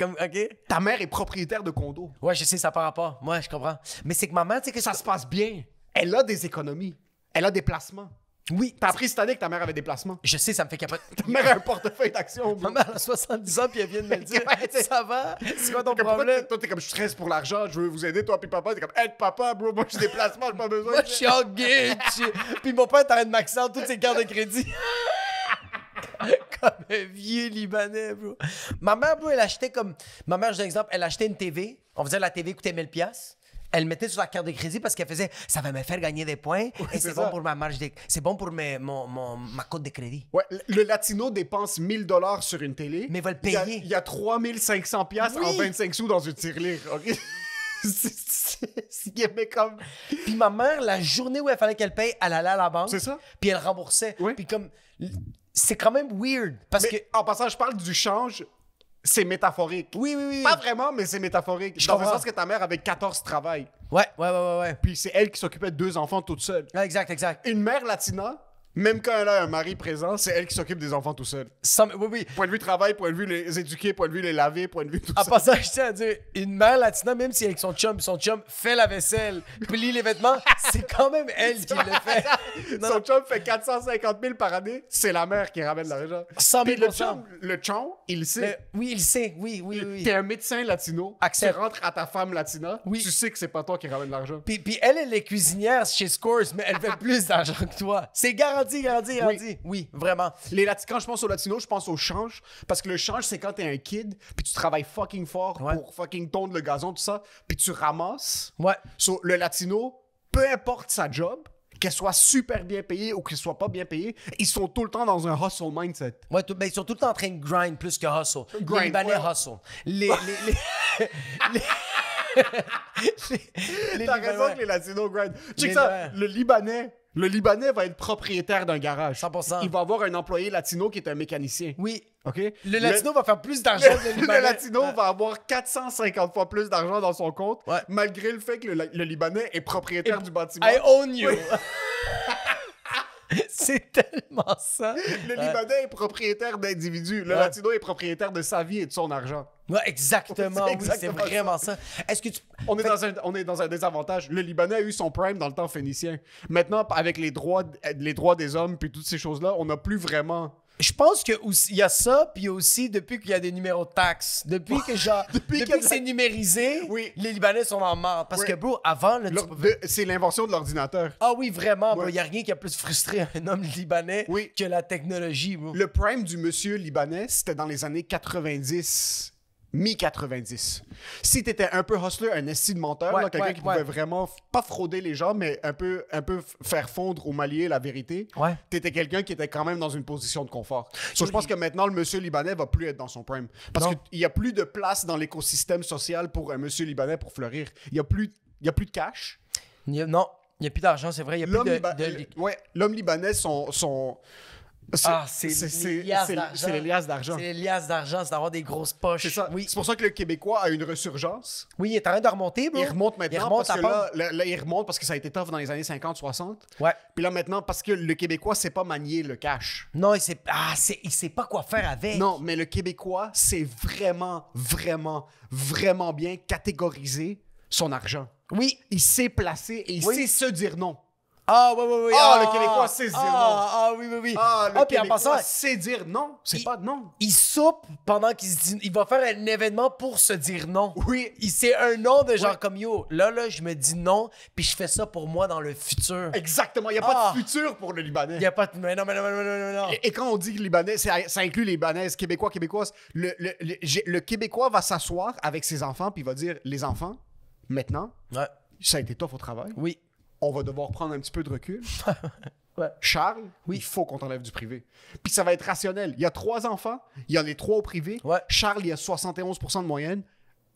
OK. Ta mère est propriétaire de condo. Ouais, je sais, ça par rapport. Moi, je comprends. Mais c'est que ma mère, tu sais que Ça se passe bien. Elle a des économies. Elle a des placements. Oui. T'as appris cette année que ta mère avait des placements. Je sais, ça me fait capoter. Ta mère a un portefeuille d'actions. Ma mère a 70 ans, puis elle vient de me le dire. Ouais, Ça va? C'est quoi ton Pourquoi problème? toi, t'es comme, je stresse pour l'argent, je veux vous aider, toi, puis papa, t'es comme, aide papa, bro, moi, j'ai des placements, j'ai pas besoin. Moi, je suis en Gitch. Puis mon père t'arrête de maxer toutes ses cartes de crédit. Comme un vieux Libanais, bro. Ma mère, bro, elle achetait comme... Ma mère, je donne un exemple, elle achetait une TV. On faisait la TV coûtait 1000$. Elle mettait sur sa carte de crédit parce qu'elle faisait « ça va me faire gagner des points et c'est bon ça. pour ma marge de... c'est bon pour ma cote de crédit. » Ouais, le latino dépense 1000$ sur une télé. Mais va le Il y a- payer. Il y a 3500$ Oui. en 25 sous dans une tirelire. OK? Mais comme... Puis ma mère, la journée où il fallait qu'elle paye, elle allait à la banque. C'est ça. Puis elle remboursait. Oui. Puis comme... C'est quand même weird parce Mais que... en passant, je parle du change, c'est métaphorique. Oui, oui, oui. Pas vraiment, mais c'est métaphorique. Je Dans le comprends. sens que ta mère avait 14 travails. Ouais. Puis c'est elle qui s'occupait de 2 enfants toute seule. Ouais, exact. Une mère latina, même quand elle a un mari présent, c'est elle qui s'occupe des enfants tout seul. Oui. Point de vue travail, point de vue les éduquer, point de vue les laver, point de vue tout En ça. passant, je tiens à dire, une mère latina, même si elle est avec son chum fait la vaisselle, plie les vêtements, c'est quand même elle qui le fait. Non, Son chum fait 450 000 par année, c'est la mère qui ramène l'argent. 100 Puis 000%. le chum, il sait. mais oui, il sait. Oui. T'es un médecin latino, Accepte. tu rentres à ta femme latina, Oui. tu sais que c'est pas toi qui ramène l'argent. Puis elle est cuisinière chez Scores, mais elle fait plus d'argent que toi. C'est garanti. Oui, vraiment. Quand je pense aux latinos, je pense au change. Parce que le change, c'est quand t'es un kid, puis tu travailles fucking fort Ouais. pour fucking tondre le gazon, tout ça, puis tu ramasses. Ouais. So, le latino, peu importe sa job, qu'elle soit super bien payée ou qu'elle soit pas bien payée, ils sont tout le temps dans un hustle mindset. Ouais, ben, ils sont tout le temps en train de grind plus que hustle. Grind, Les Libanais ouais. hustle. Les T'as Libanais, raison que les latinos grind. Check Les ça, Libanais. le Libanais va être propriétaire d'un garage. 100%. Il va avoir un employé latino qui est un mécanicien. Oui. OK? Le latino va faire plus d'argent que le Le Libanais. latino va avoir 450 fois plus d'argent dans son compte, Ouais. malgré le fait que le Libanais est propriétaire du bâtiment. I own you. C'est tellement ça. Le Libanais est propriétaire d'individus. Le Ouais. latino est propriétaire de sa vie et de son argent. Ouais, exactement. C'est Oui, c'est exactement vraiment ça. Est-ce que tu... On est dans un désavantage. Le Libanais a eu son prime dans le temps phénicien. Maintenant, avec les droits des hommes puis toutes ces choses-là, on n'a plus vraiment... Je pense qu'il y a ça, puis aussi depuis qu'il y a des numéros de taxes. Depuis que genre, depuis qu'il y a que c'est numérisé, Oui. les Libanais sont en marre. Parce Oui. que, bro, avant, là, C'est l'invention de l'ordinateur. Ah oui, vraiment, bro. Ouais. Il n'y a rien qui a plus frustré un homme libanais Oui. que la technologie, bro. Le prime du monsieur libanais, c'était dans les années 90. Mi-90. Si t'étais un peu hustler, un esti de menteur, Ouais, là, quelqu'un ouais, qui ouais. pouvait vraiment pas frauder les gens, mais un peu faire fondre au malier la vérité, Ouais. t'étais quelqu'un qui était quand même dans une position de confort. So, je pense que maintenant, le monsieur libanais va plus être dans son prime. Parce Non. qu'il y a plus de place dans l'écosystème social pour un monsieur libanais pour fleurir. Il y a plus de cash. Non, il n'y a plus d'argent, c'est vrai. Il n'y a L'homme plus l'homme libanais, c'est les liasses d'argent. c'est les liasses d'argent. C'est les liasses d'argent, c'est d'avoir des grosses poches. C'est ça. Oui, C'est pour ça que le Québécois a une ressurgence. oui, il est en train de remonter, bro. Il remonte maintenant Il remonte parce que à là, il remonte parce que ça a été tough dans les années 50-60. Ouais. Puis là, maintenant, parce que le Québécois sait pas manier le cash. Non, il sait pas quoi faire avec. Non, mais le Québécois sait vraiment, vraiment, vraiment bien catégoriser son argent. Oui. Il sait placer et il Oui. sait se dire non. Ah, oui. Ah, le Québécois sait se dire non. Ah, oui. Le puis en Québécois passant, sait dire non. C'est Il- pas non. il soupe pendant qu'il se dit... Il va faire un événement pour se dire non. Oui. Il sait un nom de genre Oui. comme yo. Là, je me dis non, puis je fais ça pour moi dans le futur. Exactement. Il n'y a pas de futur pour le Libanais. Il n'y a pas de... Mais non. Et quand on dit Libanais, ça inclut les Libanaises, Québécois, Québécoises. Le Québécois va s'asseoir avec ses enfants puis il va dire les enfants, maintenant, Ouais. ça a été tough au travail. Oui. On va devoir prendre un petit peu de recul. Ouais. Charles, Oui. il faut qu'on t'enlève du privé. Puis ça va être rationnel. Il y a 3 enfants, il y en a 3 au privé. Ouais. Charles, il a 71% de moyenne.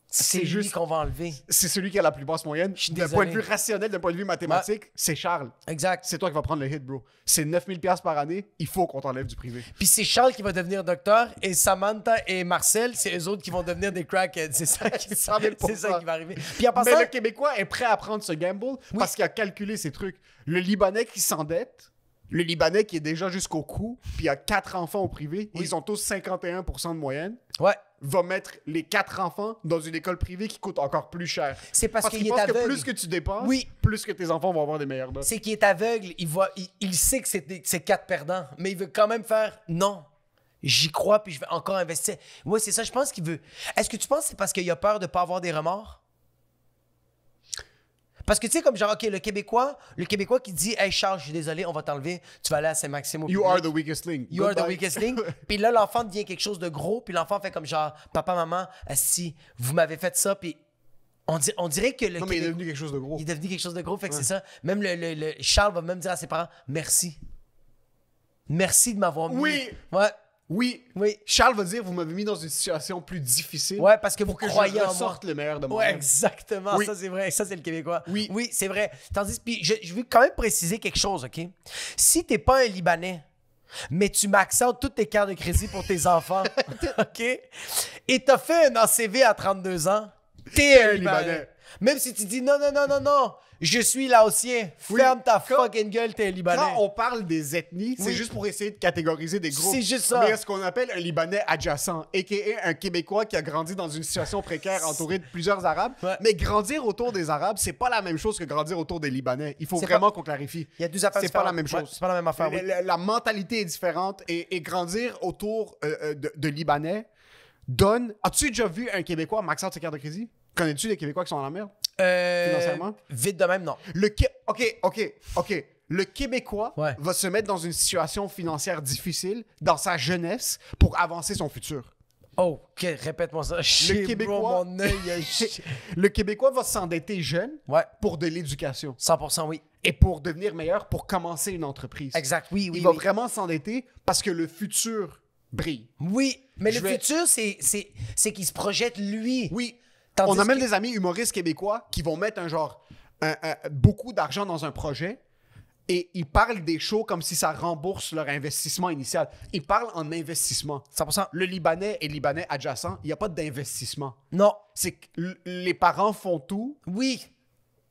C'est lui juste- qu'on va enlever. C'est celui qui a la plus basse moyenne. suis D'un désolé. point de vue rationnel, d'un point de vue mathématique, c'est Charles. Exact. C'est toi qui vas prendre le hit, bro. C'est 9 000$ par année. Il faut qu'on t'enlève du privé. Puis c'est Charles qui va devenir docteur et Samantha et Marcel, c'est eux autres qui vont devenir des crackheads. C'est ça qui, 100 000%. c'est ça qui va arriver. Puis en passant, Mais le Québécois est prêt à prendre ce gamble parce qu'il a calculé ses trucs. Le Libanais qui s'endette, le Libanais qui est déjà jusqu'au cou, puis il a 4 enfants au privé, ils ont tous 51% de moyenne, ouais, va mettre les 4 enfants dans une école privée qui coûte encore plus cher. c'est parce qu'il qu'il est pense que aveugle. plus que tu dépenses, Oui. plus que tes enfants vont avoir des meilleures notes. C'est qu'il est aveugle. Il sait que c'est 4 perdants, mais il veut quand même faire non. J'y crois, puis je vais encore investir. Ouais, c'est ça, je pense qu'il veut. Est-ce que tu penses que c'est parce qu'il a peur de pas avoir des remords? Parce que tu sais, comme genre, OK, le Québécois qui dit, hey Charles, je suis désolé, on va t'enlever, tu vas aller à Saint-Maxime au You public. are the weakest link. You are the Goodbye. weakest link. Puis là, l'enfant devient quelque chose de gros. Puis l'enfant fait comme genre, papa, maman, si vous m'avez fait ça, puis On dirait que le Non, mais il est Québec- devenu quelque chose de gros. il est devenu quelque chose de gros, fait que c'est ça. Même le Charles va même dire à ses parents merci. Merci de m'avoir mis. Oui. Ouais. Oui. Oui. Charles va dire, vous m'avez mis dans une situation plus difficile. Ouais, parce que vous pour que croyez je en moi. ressorte le meilleur de moi. Ouais, exactement. Oui. Ça, c'est vrai. Ça, c'est le Québécois. Oui. Oui, c'est vrai. Tandis, puis je veux quand même préciser quelque chose, OK? Si t'es pas un Libanais, mais tu m'accentes toutes tes cartes de crédit pour tes enfants, OK? Et t'as fait un ACV à 32 ans, t'es un Libanais. Même si tu dis non, non, non, non, non, je suis laotien, Oui. ferme ta Quand- fucking gueule, t'es un Libanais. Quand on parle des ethnies, c'est Oui. juste pour essayer de catégoriser des groupes. C'est juste ça. Mais ce qu'on appelle un Libanais adjacent, a.k.a. un Québécois qui a grandi dans une situation précaire entouré de plusieurs Arabes. Ouais. Mais grandir autour des Arabes, c'est pas la même chose que grandir autour des Libanais. Il faut C'est vraiment qu'on clarifie. Il y a deux affaires C'est pas la différentes. même chose. Ouais, c'est pas la même affaire, oui. La mentalité est différente et grandir autour de Libanais donne... As-tu déjà vu un Québécois maxer ses cartes de crédit? Connais-tu des Québécois qui sont dans la merde? Financièrement? Vite de même, non. OK. Le Québécois Ouais. va se mettre dans une situation financière difficile dans sa jeunesse pour avancer son futur. Oh, OK, répète-moi ça. Le Québécois... Mon œil. Le Québécois va s'endetter jeune Ouais, pour de l'éducation 100%, oui. et pour devenir meilleur, pour commencer une entreprise. Exact, oui, oui, Il va oui. vraiment s'endetter parce que le futur brille. Oui, mais Je le vais- futur, c'est qu'il se projette lui. Oui. Tandis On a même que- des amis humoristes québécois qui vont mettre beaucoup d'argent dans un projet et ils parlent des shows comme si ça rembourse leur investissement initial. Ils parlent en investissement. 100%. Le Libanais et Libanais adjacent, il n'y a pas d'investissement. Non. C'est que les parents font tout Oui.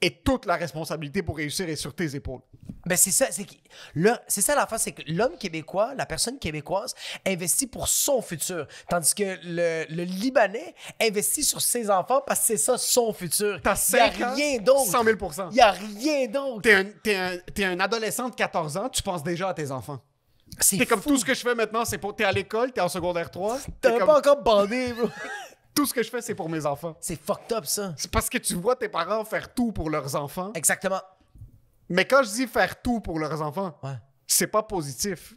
et toute la responsabilité pour réussir est sur tes épaules. Ben c'est ça, c'est ça l'affaire, c'est que l'homme québécois, la personne québécoise, investit pour son futur. Tandis que le Libanais investit sur ses enfants parce que c'est ça son futur. T'as 5 Il n'y a ans, rien d'autre. 100 000 Il n'y a rien d'autre. T'es un adolescent de 14 ans, tu penses déjà à tes enfants. C'est T'es comme fou. tout ce que je fais maintenant, c'est pour. T'es à l'école, t'es en secondaire 3. T'as comme, pas encore bandé, bro. Tout ce que je fais, c'est pour mes enfants. C'est fucked up, ça. C'est parce que tu vois tes parents faire tout pour leurs enfants. Exactement. Mais quand je dis faire tout pour leurs enfants, Ouais. c'est pas positif.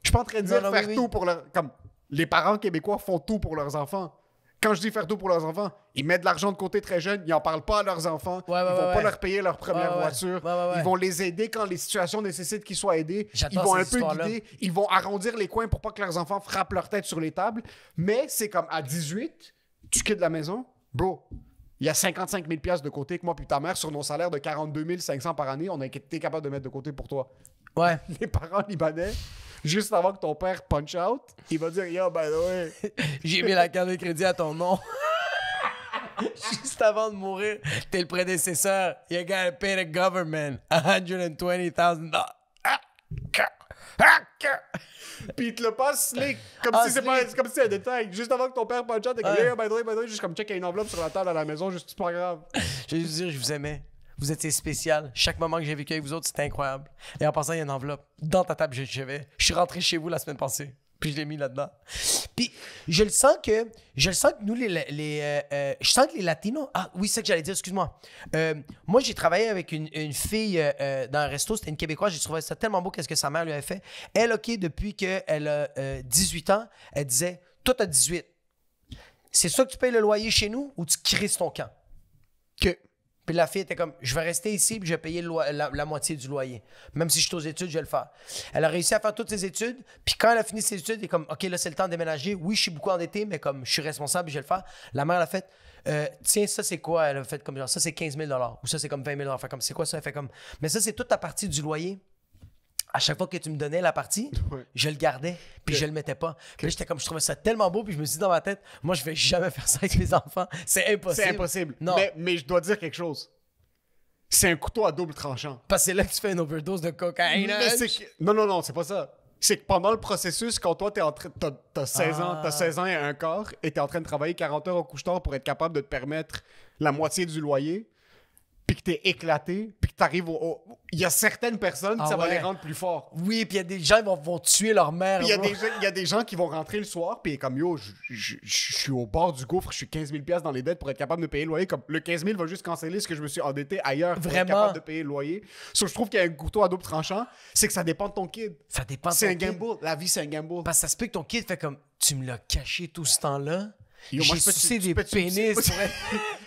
Je suis pas en train de dire Non, faire oui. tout pour leurs... Comme les parents québécois font tout pour leurs enfants. Quand je dis faire tout pour leurs enfants, ils mettent de l'argent de côté très jeunes, ils en parlent pas à leurs enfants, Ouais, ils vont pas ouais. leur payer leur première Ouais, ouais. voiture, Ouais. ils vont les aider quand les situations nécessitent qu'ils soient aidés, ils J'adore vont ces un peu histoires-là. guider, ils vont arrondir les coins pour pas que leurs enfants frappent leur tête sur les tables, mais c'est comme à 18, tu quittes la maison, bro, il y a 55 000 $ de côté que moi puis ta mère, sur nos salaires de 42 500 par année, on a été capable de mettre de côté pour toi. Ouais. Les parents libanais, juste avant que ton père punch out, il va dire, yo, by the way, J'ai mis la carte de crédit à ton nom. Juste avant de mourir, t'es le prédécesseur. You gotta pay the government $120,000. puis il te le passe slick, comme Ah, si c'est slick. pas, c'est comme si c'est un détail. Juste avant que ton père punch out, t'es comme, Ouais. yo, by the way, juste comme check, il y a une enveloppe sur la table à la maison, juste c'est pas grave. Je vais juste dire, je vous aimais. Vous étiez spécial. Chaque moment que j'ai vécu avec vous autres, c'était incroyable. Et en passant, il y a une enveloppe dans ta table de chevet. Je suis rentré chez vous la semaine passée. Puis je l'ai mis là-dedans. Puis je le sens que nous, je sens que les Latinos... Ah oui, c'est ça que j'allais dire, excuse-moi. Moi, j'ai travaillé avec une fille dans un resto. C'était une Québécoise. J'ai trouvé ça tellement beau qu'est-ce que sa mère lui avait fait. Elle, OK, depuis qu'elle a 18 ans, elle disait, toi, t'as 18. C'est ça que tu payes le loyer chez nous ou tu crises ton camp? Que Puis la fille était comme, je vais rester ici puis je vais payer la moitié du loyer. Même si je suis aux études, je vais le faire. Elle a réussi à faire toutes ses études. Puis quand elle a fini ses études, elle est comme, OK, là, c'est le temps de déménager. Oui, je suis beaucoup endetté, mais comme je suis responsable, je vais le faire. La mère, elle a fait, tiens, ça, c'est quoi? Elle a fait comme genre, ça, c'est 15 000 ou ça, c'est comme 20 000 Fait comme, c'est quoi ça? Elle fait comme, mais ça, c'est toute ta partie du loyer. À chaque fois que tu me donnais la partie, Ouais. je le gardais, puis je le mettais pas. Puis là, j'étais comme, je trouvais ça tellement beau, puis je me suis dit dans ma tête, moi, je vais jamais faire ça avec mes enfants. C'est impossible. c'est impossible. Non. Mais je dois dire quelque chose. C'est un couteau à double tranchant. Parce que c'est là que tu fais une overdose de cocaïne. Mais c'est que- Non, c'est pas ça. C'est que pendant le processus, quand toi, t'as 16 ans, t'as 16 ans et un quart, et t'es en train de travailler 40 heures au couche-tard pour être capable de te permettre la moitié du loyer, puis que t'es éclaté, puis que t'arrives Il y a certaines personnes que Ah ça va ouais. les rendre plus forts. Oui, puis il y a des gens qui vont tuer leur mère. Puis bro. il y a des gens qui vont rentrer le soir, puis comme yo, je suis au bord du gouffre, je suis 15 000 $ dans les dettes pour être capable de payer le loyer. Comme le 15 000 va juste canceller ce que je me suis endetté ailleurs pour être Vraiment? capable de payer le loyer. So, je trouve qu'il y a un couteau à double tranchant, c'est que ça dépend de ton kid. Ça dépend de C'est ton un kid. gamble. La vie, c'est un gamble. Parce que ça se peut que ton kid fait comme, tu me l'as caché tout ce temps-là. Yo, moi, J'ai je peux- sucé tu des peux- tu- pénis.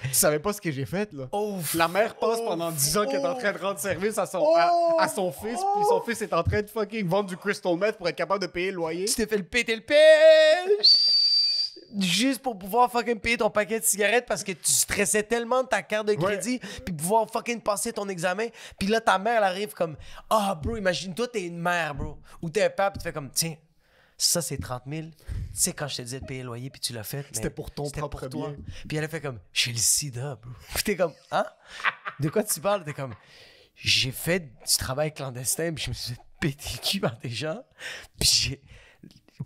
Tu savais pas ce que j'ai fait, là. Ouf. La mère passe pendant 10 ans qu'elle est en train de rendre service à son fils, puis son fils est en train de fucking vendre du crystal meth pour être capable de payer le loyer. Tu t'es fait le péter le pêche! Juste pour pouvoir fucking payer ton paquet de cigarettes parce que tu stressais tellement de ta carte de crédit puis pouvoir fucking passer ton examen. Puis là, ta mère, elle arrive comme « Ah, bro, imagine-toi, t'es une mère, bro. » Ou t'es un père puis tu fais comme « Tiens, ça, c'est 30 000. Tu sais, quand je te disais de payer le loyer puis tu l'as fait. C'était pour ton c'était propre toi. bien. » Puis elle a fait comme « J'ai le sida, bro. » Puis t'es comme « Hein? De quoi tu parles? » T'es comme « J'ai fait du travail clandestin puis je me suis fait péter le cul par des gens. Puis j'ai...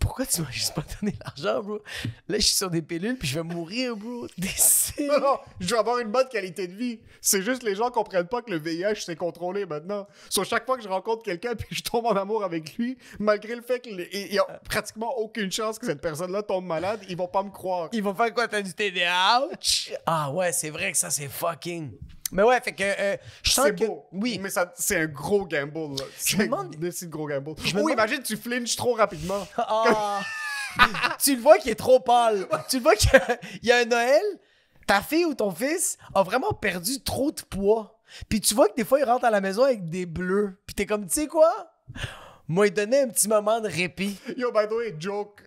Pourquoi tu m'as juste pas donné l'argent, bro? Là, je suis sur des pilules, puis je vais mourir, bro. Décide. Non, je veux avoir une bonne qualité de vie. C'est juste les gens comprennent pas que le VIH, c'est contrôlé maintenant. Sur chaque fois que je rencontre quelqu'un puis je tombe en amour avec lui, malgré le fait qu'il y a pratiquement aucune chance que cette personne-là tombe malade, ils vont pas me croire. Ils vont faire quoi? T'as du TDAH? Ah ouais, c'est vrai que ça, c'est fucking... Mais ouais, fait que je sens C'est que... beau. Oui. Mais ça, c'est un gros gamble, là. Je me demande- C'est un gros gamble. me Ou demande- imagine, tu flinches trop rapidement. Ah. Tu le vois qu'il est trop pâle. Tu le vois qu'il y a un Noël, ta fille ou ton fils a vraiment perdu trop de poids. Puis tu vois que des fois, il rentre à la maison avec des bleus. Puis t'es comme, tu sais quoi? Moi, il donnait un petit moment de répit. Yo, by the way, joke.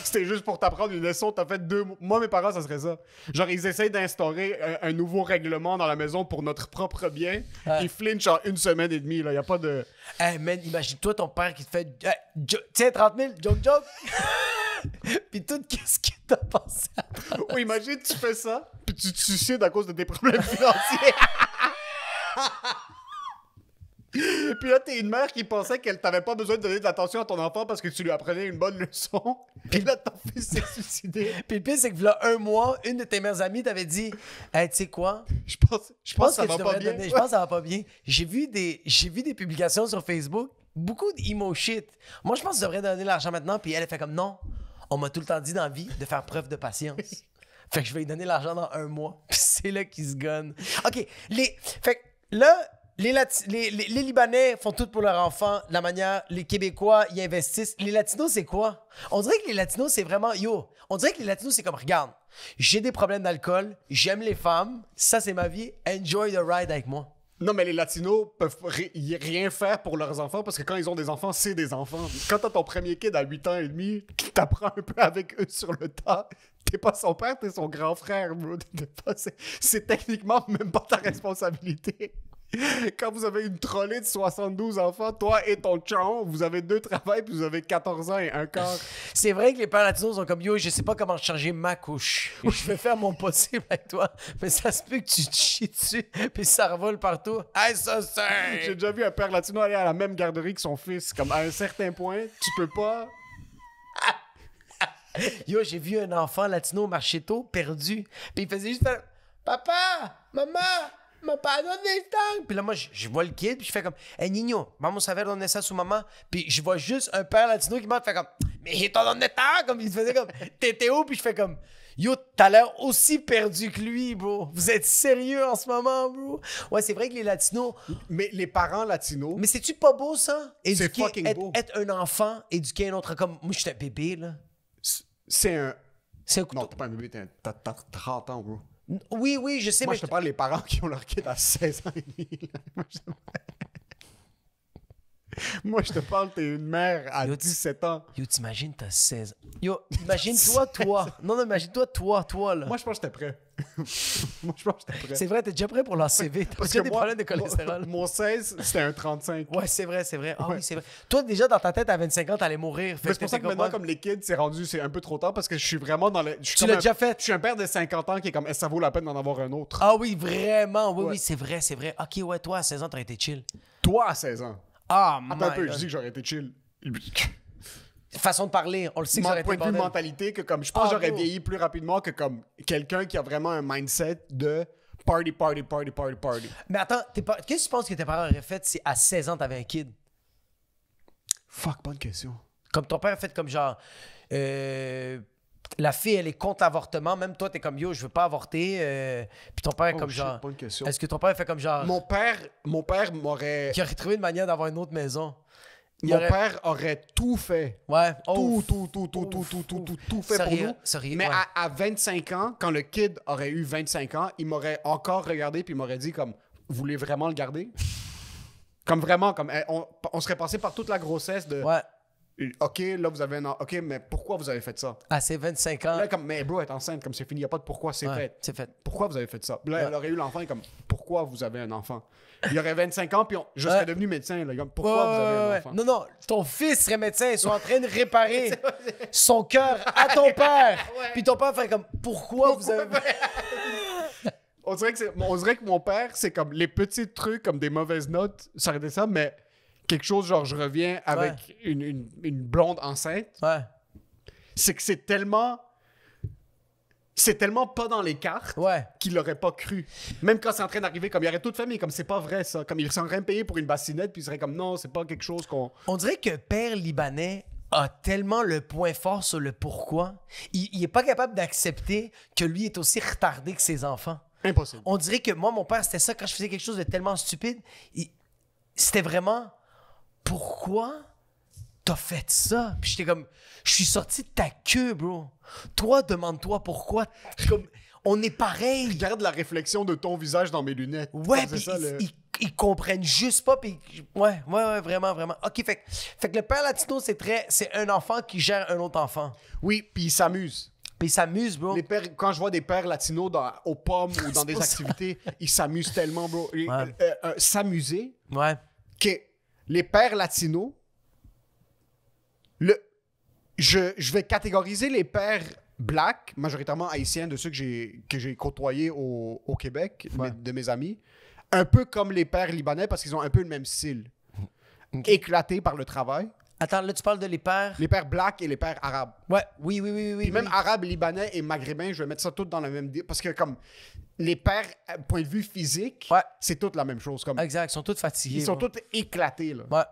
C'était juste pour t'apprendre une leçon. T'as fait 2 mois. Moi, mes parents, ça serait ça. Genre, ils essayent d'instaurer un nouveau règlement dans la maison pour notre propre bien. Ouais. Ils flinchent en 1 semaine et demie, là. Y a pas de... Hey man, imagine-toi ton père qui te fait tiens 30 000, joke. Puis tout, qu'est-ce que t'as pensé après? Ou imagine, tu fais ça, puis tu te suicides à cause de tes problèmes financiers. Puis là, t'es une mère qui pensait qu'elle t'avait pas besoin de donner de l'attention à ton enfant parce que tu lui apprenais une bonne leçon. Puis là, ton fils s'est suicidé. Puis le pire, c'est que là, un mois, une de tes meilleures amies t'avait dit hey, tu sais quoi? Je pense Je pense que ça que va tu pas devrais bien. donner. Je pense que ça va pas bien. J'ai vu des publications sur Facebook, beaucoup d'emo shit. Moi, je pense que tu devrais donner l'argent maintenant. Puis elle fait comme non. On m'a tout le temps dit dans la vie de faire preuve de patience. Fait que je vais lui donner l'argent dans 1 mois. Puis c'est là qu'il se gonne. OK. Fait que là, les Libanais font tout pour leurs enfants. La manière, les Québécois, ils investissent. Les Latinos, c'est quoi? On dirait que les Latinos, c'est vraiment... on dirait que les Latinos, c'est comme, regarde, j'ai des problèmes d'alcool, j'aime les femmes, ça, c'est ma vie, enjoy the ride avec moi. Non, mais les Latinos peuvent rien faire pour leurs enfants parce que quand ils ont des enfants, c'est des enfants. Quand t'as ton premier kid à 8 ans et demi, t'apprends un peu avec eux sur le tas. T'es pas son père, t'es son grand frère, bro. C'est techniquement même pas ta responsabilité. Quand vous avez une trolley de 72 enfants, toi et ton chum, vous avez 2 travails puis vous avez 14 ans et 1 quart. C'est vrai que les pères latinos sont comme, yo, je sais pas comment changer ma couche. Je vais faire mon possible avec toi, mais ça se peut que tu te chies dessus puis ça revole partout. Hey, ça, c'est... J'ai déjà vu un père latino aller à la même garderie que son fils. Comme à un certain point, tu peux pas... Yo, j'ai vu un enfant latino au marchetto perdu. Puis il faisait juste faire papa, maman, me pardonne des temps. Puis là, moi, je vois le kid, puis je fais comme hey, Nino, vamos a ver donde está su mamá. Puis je vois juste un père latino qui m'a fait comme mais il est donde está? Comme il faisait comme t'étais où? Puis je fais comme yo, t'as l'air aussi perdu que lui, bro. Vous êtes sérieux en ce moment, bro? Ouais, c'est vrai que les latinos. Mais les parents latinos... Mais c'est-tu pas beau, ça? C'est fucking beau. Être un enfant, éduquer un autre. Comme moi, j'étais un bébé, là. C'est un... C'est un couteau. Non, t'es pas un bébé, t'as 30 ans, bro. Oui, je sais, Moi, mais je te parle des parents qui ont leur kid à 16 ans et demi. Là. Moi, je te parle, t'es une mère à Yo, 17 ans. Yo, t'imagines, t'as 16 ans. Yo, imagine-toi, toi. Non, imagine-toi, toi, là. Moi, je pense que j'étais prêt. Moi, je pense que j'étais prêt. C'est vrai, t'es déjà prêt pour l'ACV. T'as déjà des problèmes de cholestérol. Mon 16, c'était un 35. Ouais, c'est vrai. Ah Ouais. oui, c'est vrai. Toi, déjà, dans ta tête, à 25 ans, t'allais mourir. Fait Mais c'est pour ça que t'étais maintenant, comme- comme les kids, c'est un peu trop tard parce que je suis vraiment dans le. je suis Tu comme l'as un- déjà fait. Je suis un père de 50 ans qui est comme, ça vaut la peine d'en avoir un autre. Ah oui, vraiment. Oui, Ouais. oui, c'est vrai. Ok, ouais, toi, à 16 ans, t'aurais été chill. Toi, à 16 ans. Ah, Attends un peu, my je God. dis que j'aurais été chill. Façon de parler, on le sait que ça aurait Mon point été de vue bordel. mentalité, que comme je pense que j'aurais bro. vieilli plus rapidement que comme quelqu'un qui a vraiment un mindset de party. Mais attends, qu'est-ce que tu penses que tes parents auraient fait si à 16 ans, t'avais un kid? Fuck, bonne question. Comme ton père a fait comme genre... la fille, elle est contre l'avortement. Même toi, t'es comme, yo, je veux pas avorter. Puis ton père est comme shit, genre... bonne question. Est-ce que ton père fait comme genre... Mon père m'aurait... Qui aurait trouvé une manière d'avoir une autre maison? Mon père aurait tout fait. Ouais. Tout fait pour nous. Mais ouais. à 25 ans, quand le kid aurait eu 25 ans, il m'aurait encore regardé puis il m'aurait dit comme, vous voulez vraiment le garder? Comme vraiment, comme on serait passé par toute la grossesse de... Ouais. OK, là, vous avez un... OK, mais pourquoi vous avez fait ça? À ses 25 ans. Là, comme, mais bro, elle est enceinte, comme c'est fini, il n'y a pas de pourquoi, c'est fait. C'est fait. Pourquoi vous avez fait ça? Là, elle aurait eu l'enfant, comme, pourquoi vous avez un enfant? Il aurait 25 ans, puis je serais devenu médecin, là, comme, pourquoi vous avez un enfant? Non, non, ton fils serait médecin, ils sont en train de réparer son cœur à ton père. Puis ton père fait comme, pourquoi vous avez... On dirait que mon père, c'est comme les petits trucs, comme des mauvaises notes, ça aurait été ça, mais quelque chose genre, je reviens avec une blonde enceinte. Ouais. C'est que c'est tellement pas dans les cartes qu'il l'aurait pas cru. Même quand c'est en train d'arriver, comme il aurait tout fait, mais comme c'est pas vrai ça. Comme il serait en train de payer pour une bassinette, puis il serait comme non, c'est pas quelque chose qu'on... On dirait que père libanais a tellement le point fort sur le pourquoi. Il est pas capable d'accepter que lui est aussi retardé que ses enfants. Impossible. On dirait que moi, mon père, c'était ça. Quand je faisais quelque chose de tellement stupide, c'était vraiment pourquoi t'as fait ça? Puis j'étais comme, je suis sorti de ta queue, bro. Toi, demande-toi pourquoi. Comme, on est pareil. Regarde la réflexion de ton visage dans mes lunettes. Ouais, puis ils comprennent juste pas. Puis ouais, vraiment, vraiment. OK, fait que le père latino, c'est un enfant qui gère un autre enfant. Oui, puis il s'amuse. Puis ils s'amusent, bro. Quand je vois des pères latinos aux pommes ou dans des activités, ils s'amusent tellement, bro. S'amuser, que les pères latinos, je vais catégoriser les pères blacks, majoritairement haïtiens, de ceux que j'ai côtoyés au Québec, de mes amis, un peu comme les pères libanais parce qu'ils ont un peu le même style. Éclatés par le travail. Attends, là, tu parles de les pères... Les pères blacks et les pères arabes. Ouais, oui. Puis même arabes, libanais et maghrébins, je vais mettre ça tout dans la même... Parce que comme les pères, point de vue physique, c'est toute la même chose. Comme, exact, ils sont tous fatigués. ils sont tous éclatés, là. Ouais.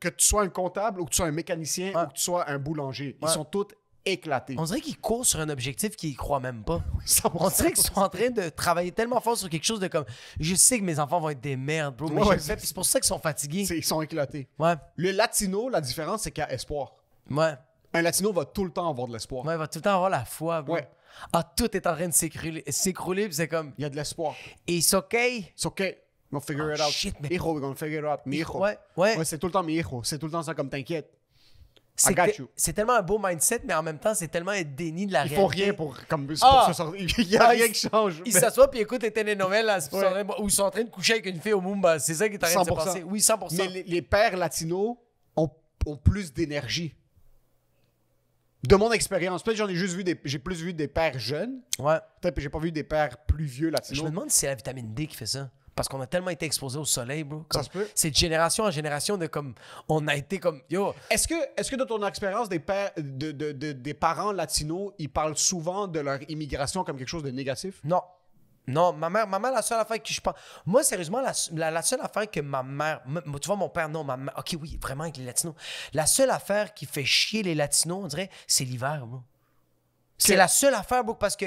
Que tu sois un comptable ou que tu sois un mécanicien ou que tu sois un boulanger. Ils sont tous éclatés. On dirait qu'ils courent sur un objectif qu'ils y croient même pas. 100%. On dirait qu'ils sont en train de travailler tellement fort sur quelque chose de comme... Je sais que mes enfants vont être des merdes, bro, mais je le fais, puis c'est pour ça qu'ils sont fatigués. Ils sont éclatés. Ouais. Le latino, la différence, c'est qu'il y a espoir. Ouais. Un latino va tout le temps avoir de l'espoir. Ouais, il va tout le temps avoir la foi, bro. Ouais. Ah, tout est en train de s'écrouler, puis c'est comme... Il y a de l'espoir. It's okay. It's okay. We're gonna figure it out. Shit, mais... Hijo, we're gonna figure it out. Mi hijo. Ouais. C'est tout le temps mi hijo. C'est tout le temps ça comme t'inquiète. I got you. C'est tellement un beau mindset, mais en même temps, c'est tellement un déni de la réalité. Il faut rien pour se sortir. Il n'y a rien qui change. Ils s'assoient puis écoutent les télénovelas où ils sont en train de coucher avec une fille au Mumba. C'est ça qui est en train de se passer. Oui, 100%. Mais les pères latinos ont plus d'énergie. De mon expérience, peut-être j'ai plus vu des pères jeunes. Ouais. Peut-être que j'ai pas vu des pères plus vieux latinos. Je me demande si c'est la vitamine D qui fait ça. Parce qu'on a tellement été exposés au soleil, bro. Ça se peut. C'est de génération en génération de comme... On a été comme... Yo. Est-ce que de ton expérience, des parents latinos, ils parlent souvent de leur immigration comme quelque chose de négatif? Non. Non, ma mère, la seule affaire que je pense... Moi, sérieusement, la seule affaire que ma mère... Tu vois, mon père, non, ma mère... OK, oui, vraiment, avec les latinos. La seule affaire qui fait chier les latinos, on dirait, c'est l'hiver, bro. C'est la seule affaire, bro, parce que...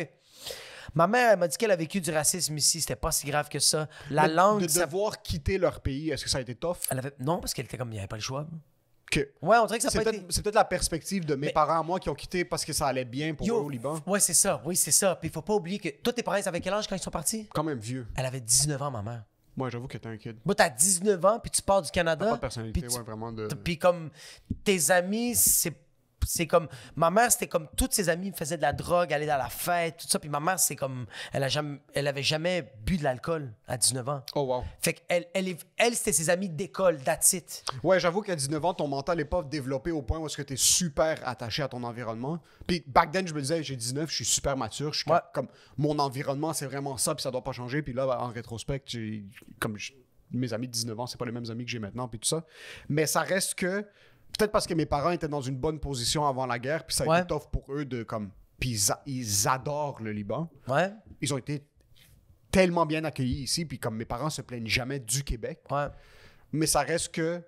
Ma mère, elle m'a dit qu'elle a vécu du racisme ici. C'était pas si grave que ça. La langue... De devoir quitter leur pays, est-ce que ça a été tough? Non, parce qu'elle était comme... Il n'y avait pas le choix. Que... Ouais, on dirait que ça peut être... C'est peut-être la perspective de mes parents à moi qui ont quitté parce que ça allait bien pour eux au Liban. Ouais, c'est ça. Oui, c'est ça. Puis il faut pas oublier que... Toi, tes parents, ils avaient quel âge quand ils sont partis? Quand même vieux. Elle avait 19 ans, ma mère. Moi, j'avoue que t'es un kid. Moi, t'as 19 ans, puis tu pars du Canada. T'as pas de personnalité, puis vraiment de... Puis comme tes amis, c'est comme... Ma mère, c'était comme... Toutes ses amies faisaient de la drogue, allaient dans la fête, tout ça. Puis ma mère, c'est comme... Elle avait jamais bu de l'alcool à 19 ans. Oh, wow. Fait qu'elle, c'était ses amis d'école, that's it. Ouais, j'avoue qu'à 19 ans, ton mental n'est pas développé au point où est-ce que t'es super attaché à ton environnement. Puis back then, je me disais, j'ai 19, je suis super mature. Je suis comme... Mon environnement, c'est vraiment ça, puis ça doit pas changer. Puis là, en rétrospect, mes amis de 19 ans, c'est pas les mêmes amis que j'ai maintenant, puis tout ça. Mais ça reste que... Peut-être parce que mes parents étaient dans une bonne position avant la guerre, puis ça a été tough pour eux de comme... Puis ils adorent le Liban. Ouais. Ils ont été tellement bien accueillis ici, puis comme mes parents se plaignent jamais du Québec. Ouais. Mais ça reste que...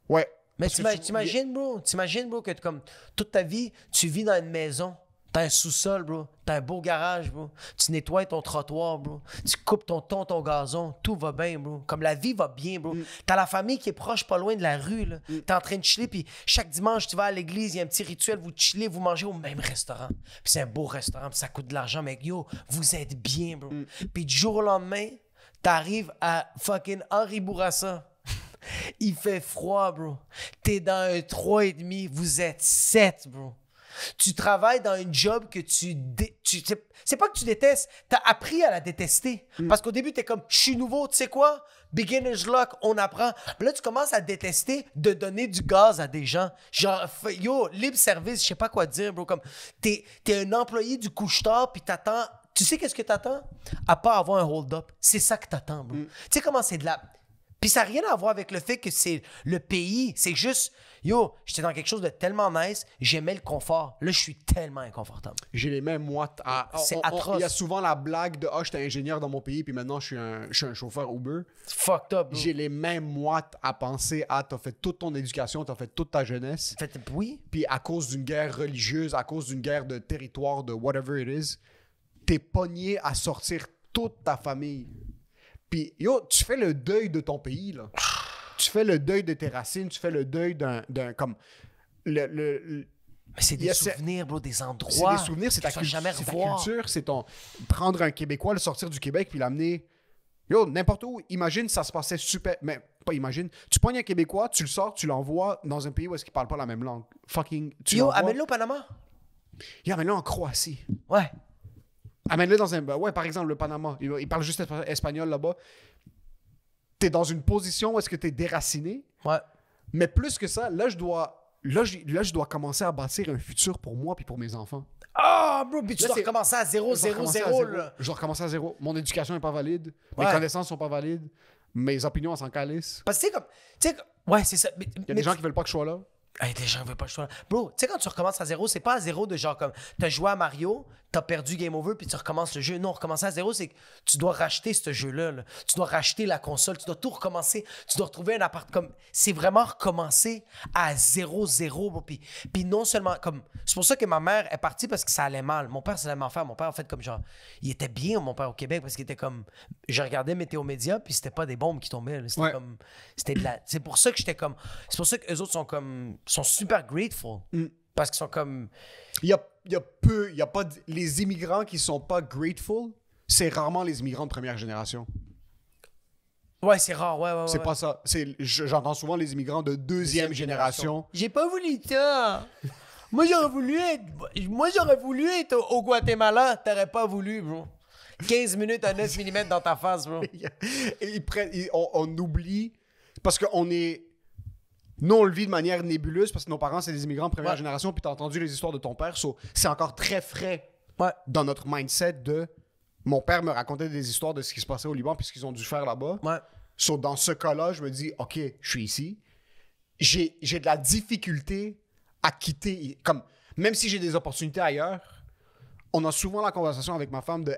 Ouais. Mais t'imagines, bro, que comme toute ta vie, tu vis dans une maison. T'as un sous-sol, bro. T'as un beau garage, bro. Tu nettoies ton trottoir, bro. Tu coupes ton gazon. Tout va bien, bro. Comme la vie va bien, bro. T'as la famille qui est proche, pas loin de la rue, là. T'es en train de chiller, puis chaque dimanche, tu vas à l'église, il y a un petit rituel, vous chillez, vous mangez au même restaurant. Puis c'est un beau restaurant, puis ça coûte de l'argent, mais yo, vous êtes bien, bro. Puis du jour au lendemain, t'arrives à fucking Henri Bourassa. Il fait froid, bro. T'es dans un 3,5, vous êtes 7, bro. Tu travailles dans un job que c'est pas que tu détestes, t'as appris à la détester. Parce qu'au début, t'es comme, je suis nouveau, tu sais quoi? Beginner's luck, on apprend. Mais là, tu commences à détester de donner du gaz à des gens. Genre, yo, libre service, je sais pas quoi dire, bro. Comme, t'es un employé du couche-tard, puis t'attends. Tu sais qu'est-ce que t'attends? À pas avoir un hold-up. C'est ça que t'attends, bro. Tu sais comment c'est de la... Puis ça n'a rien à voir avec le fait que c'est le pays. C'est juste, yo, j'étais dans quelque chose de tellement nice, j'aimais le confort. Là, je suis tellement inconfortable. J'ai les mêmes moites. C'est atroce. Il y a souvent la blague de « Ah, j'étais ingénieur dans mon pays, puis maintenant, je suis un chauffeur Uber. » Fucked up, bro. J'ai les mêmes moites à penser à « T'as fait toute ton éducation, t'as fait toute ta jeunesse. » Oui. Puis à cause d'une guerre religieuse, à cause d'une guerre de territoire, de whatever it is, t'es pogné à sortir toute ta famille. Puis, yo, tu fais le deuil de ton pays, là. Tu fais le deuil de tes racines, tu fais le deuil d'un comme... Mais c'est des souvenirs, bro, des endroits. C'est des souvenirs, c'est ta culture, c'est ton... Prendre un Québécois, le sortir du Québec, puis l'amener... Yo, n'importe où. Imagine, ça se passait super... Mais pas imagine. Tu pognes un Québécois, tu le sors, tu l'envoies dans un pays où est-ce qu'il parle pas la même langue. Fucking... Yo, amène-le au Panama. Yo, amène-le en Croatie. Ouais. Amène-le dans un... Ouais, par exemple, le Panama. Il parle juste espagnol là-bas. T'es dans une position où est-ce que t'es déraciné. Ouais. Mais plus que ça, là, je dois commencer à bâtir un futur pour moi puis pour mes enfants. Ah, bro, puis tu dois recommencer à 0, 0, 0, là. Je dois recommencer à zéro. Mon éducation n'est pas valide. Mes connaissances sont pas valides. Mes opinions, elles s'en calissent. Parce que, tu sais, comme... Ouais, c'est ça. Il y a des gens qui veulent pas que je sois là. Hey, des gens veulent pas que je sois là. Bro, tu sais, quand tu recommences à 0, c'est pas à 0 de genre comme t'as joué à Mario, t'as perdu Game Over, puis tu recommences le jeu. Non, recommencer à 0, c'est que tu dois racheter ce jeu-là. Là. Tu dois racheter la console, tu dois tout recommencer. Tu dois retrouver un appart comme. C'est vraiment recommencer à 0-0, bro. Puis non seulement comme. C'est pour ça que ma mère est partie parce que ça allait mal. Mon père, ça allait mal faire. Mon père, en fait, comme genre. Il était bien, mon père, au Québec, parce qu'il était comme. Je regardais Météo Média, puis c'était pas des bombes qui tombaient. Là. C'était comme. C'était de la. C'est pour ça que j'étais comme. C'est pour ça qu'eux autres sont comme. Sont super grateful. Parce qu'ils sont comme. Il y a pas. Les immigrants qui sont pas grateful, c'est rarement les immigrants de première génération. Ouais, c'est rare, ouais. C'est pas ça. J'entends souvent les immigrants de deuxième génération. J'ai pas voulu ça. Moi, j'aurais voulu être au Guatemala. T'aurais pas voulu, bro. 15 minutes à 9 mm dans ta face, bro. On oublie. Parce qu'on est. Nous, on le vit de manière nébuleuse parce que nos parents, c'est des immigrants de première génération, puis t'as entendu les histoires de ton père. C'est encore très frais dans notre mindset de... Mon père me racontait des histoires de ce qui se passait au Liban puis ce qu'ils ont dû faire là-bas. Ouais. Dans ce cas-là, je me dis, OK, je suis ici. J'ai de la difficulté à quitter... Comme, même si j'ai des opportunités ailleurs, on a souvent la conversation avec ma femme de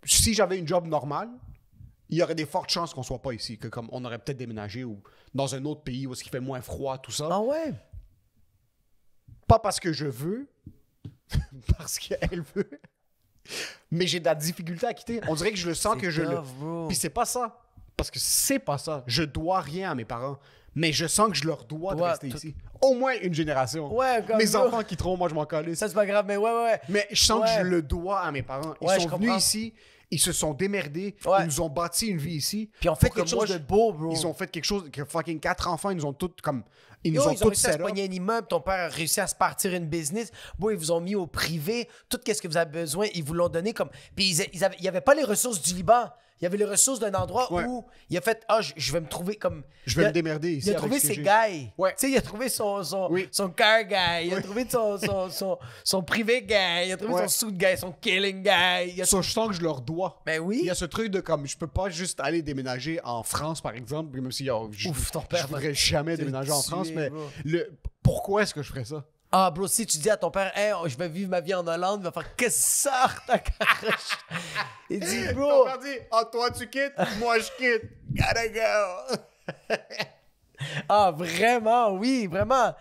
si j'avais une job normale, il y aurait des fortes chances qu'on soit pas ici, que comme on aurait peut-être déménagé ou dans un autre pays où il fait moins froid, tout ça. Ah ouais? Pas parce que je veux, parce qu'elle veut, mais j'ai de la difficulté à quitter. On dirait que je le sens que je le... Puis c'est pas ça, parce que c'est pas ça. Je dois rien à mes parents, mais je sens que je leur dois de rester ici. Au moins une génération. Ouais, comme mes enfants quitteront, moi je m'en calisse. Ça c'est pas grave, mais ouais. Mais je sens que je le dois à mes parents. Ils sont venus ici... Ils se sont démerdés. Ouais. Ils nous ont bâti une vie ici. Puis ils ont fait quelque chose de beau, bro. Ils ont fait quelque chose que fucking 4 enfants, ils nous ont tous comme... Ils ont tous réussi à se pogner un immeuble. Ton père a réussi à se partir une business. Bon, ils vous ont mis au privé. Tout ce que vous avez besoin, ils vous l'ont donné comme... Puis il n'y avait pas les ressources du Liban. Il y avait les ressources d'un endroit où il a fait je vais me trouver comme. Je vais me démerder ici. Il a trouvé ses guys. Tu sais, il a trouvé son car guy. Il a trouvé son privé guy. Il a trouvé son suit guy, son killing guy. Je sens que je leur dois. Ben oui. Il y a ce truc de comme je peux pas juste aller déménager en France, par exemple, même si je voudrais jamais déménager en France, mais pourquoi est-ce que je ferais ça? Ah, bro, si tu dis à ton père, hey, je vais vivre ma vie en Hollande, il va faire qu'est-ce que ça, ta caroche? Il dit, bro. Ton père dit, toi tu quittes, moi je quitte. Gotta go. Ah, vraiment, oui, vraiment.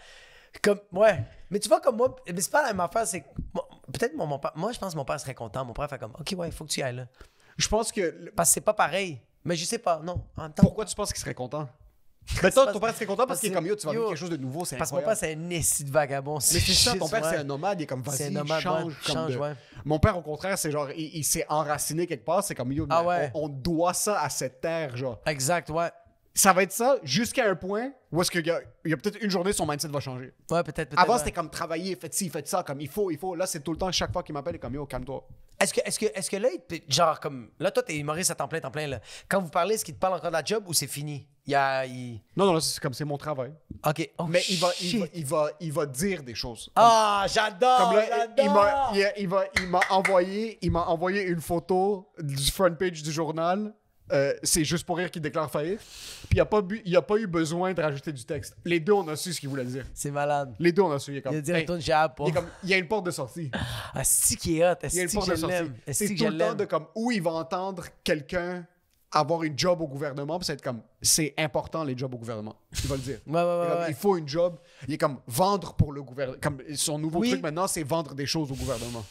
Comme, ouais. Mais tu vois, comme moi, mais c'est pas la même affaire, c'est que peut-être mon père, moi je pense que mon père serait content. Mon père fait comme, ok, ouais, il faut que tu y ailles là. Je pense que... Parce que c'est pas pareil. Mais je sais pas, non. En même temps, Pourquoi tu penses qu'il serait content? Ben toi, parce- ton père serait content parce qu'il est comme yo, tu vas yo, vivre quelque chose de nouveau, c'est parce que mon incroyable. père, c'est un essi de vagabond. Mais c'est ça, ton juste, père, ouais. c'est un nomade, il est comme, C'est un vas-y, nomade, change. ouais. Comme Change, de- ouais. Mon père, au contraire, c'est genre, il s'est enraciné quelque part, c'est comme, yo, Ah mais ouais. on doit ça à cette terre, genre. Exact, ouais. Ça va être ça jusqu'à un point où est-ce qu'il y a peut-être une journée, son mindset va changer. Ouais, peut-être. Avant, ouais. c'était comme travailler, faites ci, faites ça, comme il faut. Là, c'est tout le temps, chaque fois qu'il m'appelle, il est comme, yo, calme-toi. Est-ce que là, genre, comme. Là, toi, t'es humoriste à temps plein, là. Quand vous parlez, est-ce qu'il te parle encore de la job ou c'est fini? Non, là, c'est comme, c'est mon travail. Ok. Oh, Mais shit. il va dire des choses. Ah, j'adore! Comme là, j'adore! il m'a envoyé une photo du front page du journal. C'est juste pour rire qu'il déclare faillite. Puis il n'y a pas eu besoin de rajouter du texte. Les deux, on a su ce qu'il voulait dire. C'est malade. Les deux, on a su. Il est comme, Il a dit hey, retourne chez Apple. il y a une porte de sortie. Ah, c'est qui est hot. Il y a une Est-ce porte que de je sortie. l'aime? Est-ce C'est que tout je le temps l'aime? de comme où il va entendre quelqu'un avoir une job au gouvernement. Puis ça va être comme, c'est important les jobs au gouvernement. Il va le dire. Ouais, Il est comme, ouais. il faut une job. Il est comme vendre pour le gouvernement. Comme son nouveau Oui. truc maintenant, c'est vendre des choses au gouvernement.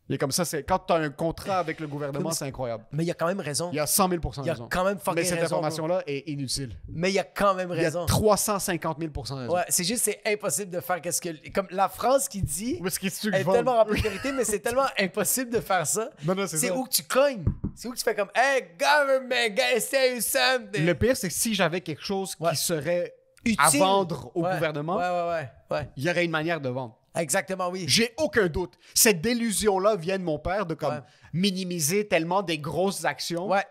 Il est comme ça, c'est quand tu as un contrat avec le gouvernement, c'est incroyable. Mais il a quand même raison. Il y a 100 000 Il a raison. quand même fucking Mais cette raison. information-là est inutile. Mais il a quand même Il y a raison. 350 000 raison. Ouais, c'est juste, c'est impossible de faire qu'est-ce que. Comme la phrase qu'il dit. Où est-ce que tu Elle est vends? tellement remplie de vérité, mais c'est tellement impossible de faire ça. Non, non, c'est ça. où que tu cognes. C'est où que tu fais comme, hey, government, gotta say something. Le pire, c'est que si j'avais quelque chose Ouais. qui serait Utile. à vendre au Ouais. gouvernement, Ouais. il y aurait une manière de vendre. Exactement, oui. J'ai aucun doute. Cette délusion-là vient de mon père de comme Ouais. minimiser tellement des grosses actions. Ouais.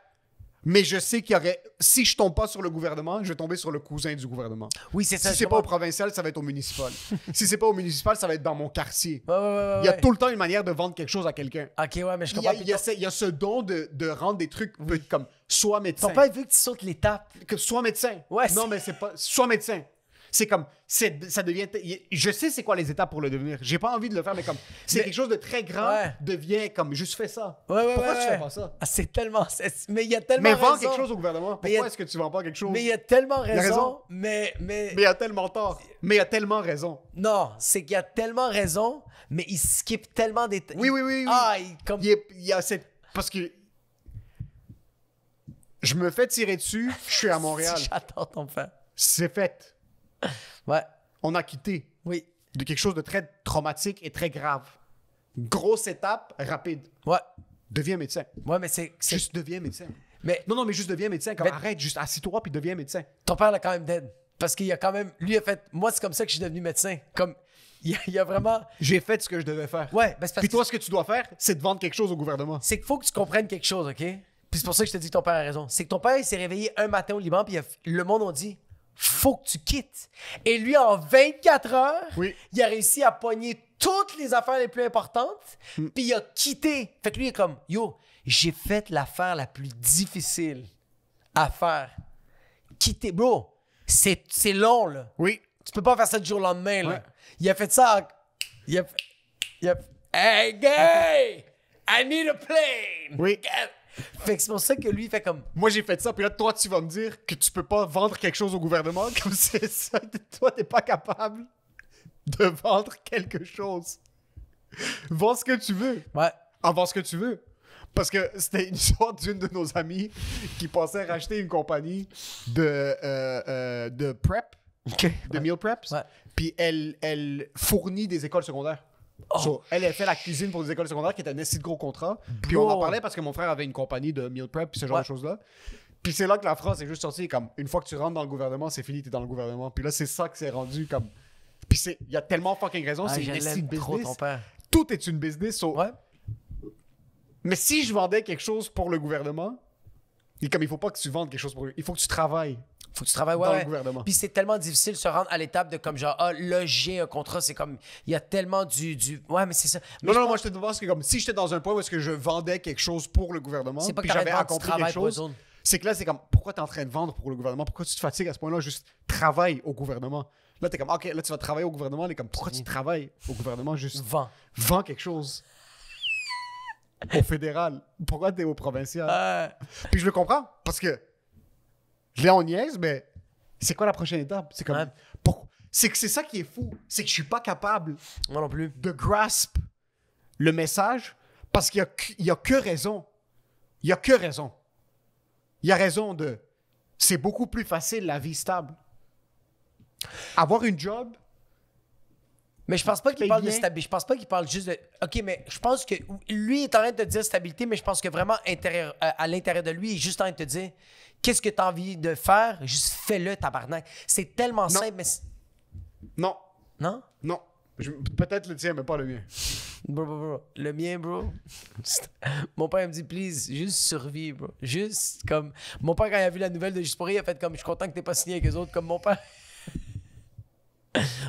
Mais je sais qu'il y aurait. Si je tombe pas sur le gouvernement, je vais tomber sur le cousin du gouvernement. Oui, c'est ça. Si c'est pas au provincial, ça va être au municipal. Si c'est pas au municipal, ça va être dans mon quartier. Ouais. Il y a tout le temps une manière de vendre quelque chose à quelqu'un. Ok, ouais, mais je Il y, comprends. a, il y a ce don de rendre des trucs comme soit médecin. Ton père veut que tu sautes l'étape. Que soit médecin. Ouais, non, c'est- mais c'est pas. Soit médecin. C'est comme. Ça devient. Je sais c'est quoi les étapes pour le devenir. J'ai pas envie de le faire, mais comme. C'est Mais- quelque chose de très grand. Ouais. Devient comme. Juste fais ça. Ouais. Pourquoi tu fais pas ça? Ah, c'est tellement. Mais il y a tellement Mais vends raison. quelque chose au gouvernement. Mais il y a- Pourquoi est-ce que tu vends pas quelque chose? Mais il y a tellement raison. raison. Mais. Mais il y a tellement tort. Mais il y a tellement raison. Non, c'est qu'il y a tellement raison, mais il skip tellement des. Oui. Ah, comme. Il y a cette. Parce que. Je me fais tirer dessus, je suis à Montréal. J'adore ton père. C'est fait. Ouais. On a quitté Oui. de quelque chose de très traumatique et très grave. Grosse étape, rapide. Ouais. Deviens médecin. Ouais, mais c'est. Juste deviens médecin. Mais Non, mais juste deviens médecin. Comme, Mais- arrête, juste assis-toi puis deviens médecin. ton père l'a quand même dead. Parce qu'il a quand même. Lui a fait. Moi, c'est comme ça que je suis devenu médecin. Comme. Il y a vraiment. J'ai fait ce que je devais faire. Ouais, ben c'est parce Puis que. toi, ce que tu dois faire, c'est de vendre quelque chose au gouvernement. C'est qu'il faut que tu comprennes quelque chose, OK? Puis c'est pour ça que je te dis que ton père a raison. C'est que ton père, il s'est réveillé un matin au Liban, puis le monde a dit faut que tu quittes. Et lui, en 24 heures, Oui. il a réussi à pogner toutes les affaires les plus importantes, puis il a quitté. Fait que lui, il est comme yo, j'ai fait l'affaire la plus difficile à faire. Quitter, bro. C'est long, là. Oui. Tu peux pas faire ça du jour au lendemain, là. Ouais. Il a fait ça en... Il a fait... Hey, gay! I need a plane! Oui. Fait que c'est pour ça que lui, il fait comme... Moi, j'ai fait ça, puis là, toi, tu vas me dire que tu peux pas vendre quelque chose au gouvernement comme c'est ça. Toi, t'es pas capable de vendre quelque chose. Vends ce que tu veux. Ouais. Vends ce que tu veux. Parce que c'était une histoire d'une de nos amies qui pensait racheter une compagnie de prep, de meal preps. Ouais. Puis elle fournit des écoles secondaires. So, elle fait la cuisine pour des écoles secondaires qui est un assez gros contrat. Puis on en parlait parce que mon frère avait une compagnie de meal prep puis ce genre Ouais. de choses-là. Puis c'est là que la phrase est juste sortie comme une fois que tu rentres dans le gouvernement, c'est fini, t'es dans le gouvernement. Puis là, c'est ça que c'est rendu comme. Puis il y a tellement fucking raison, Ah, c'est je une l'aime business. trop, ton père. Tout est une business. So, Ouais. mais si je vendais quelque chose pour le gouvernement, et comme il faut pas que tu vendes quelque chose pour lui, il faut que tu travailles. Faut que tu travailles, Dans le gouvernement. Puis c'est tellement difficile de se rendre à l'étape de comme genre, ah, là, j'ai un contrat, c'est comme, il y a tellement du... Ouais, mais c'est ça. Mais Non, je non, pense- moi je te demande que comme si j'étais dans un point où est-ce que je vendais quelque chose pour le gouvernement, C'est pas puis que j'avais t'arrêtes de vendre, accompli tu quelque travailles pour eux chose, autres. c'est que là c'est comme pourquoi t'es en train de vendre pour le gouvernement, pourquoi tu te fatigues à ce point-là, juste travaille au gouvernement. Là t'es comme ok, là tu vas travailler au gouvernement, t'es comme pourquoi tu travailles au gouvernement, juste vends quelque chose. Au fédéral. Pourquoi t'es au provincial? Puis je le comprends, parce que là, on niaise, mais c'est quoi la prochaine étape? C'est comme. Ouais. c'est que c'est ça qui est fou. C'est que je suis pas capable Moi non plus. de grasp le message parce qu'il y a que raison. Il y a que raison. Il y a raison de... C'est beaucoup plus facile, la vie stable. Avoir une job... Mais je pense pas qu'il Paye parle de bien. stabilité. Je pense pas qu'il parle juste de. Ok, mais je pense que lui est en train de te dire stabilité, mais je pense que vraiment à l'intérieur de lui, il est juste en train de te dire qu'est-ce que tu as envie de faire, juste fais-le, tabarnak. C'est tellement simple, mais. Non. Non? Non. Peut-être le tien, mais pas le mien. Bro. Le mien, bro. Mon père me dit, please, juste survie, bro. Juste comme. Mon père, quand il a vu la nouvelle de Juste pour rire, il a fait comme je suis content que t'aies pas signé avec eux autres, comme mon père.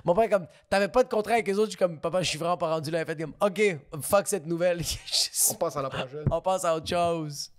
Mon père, comme, t'avais pas de contrat avec les autres, je suis comme, papa, je suis vraiment pas rendu là. Il a fait comme, ok, fuck cette nouvelle. On passe à la prochaine. On passe à autre chose.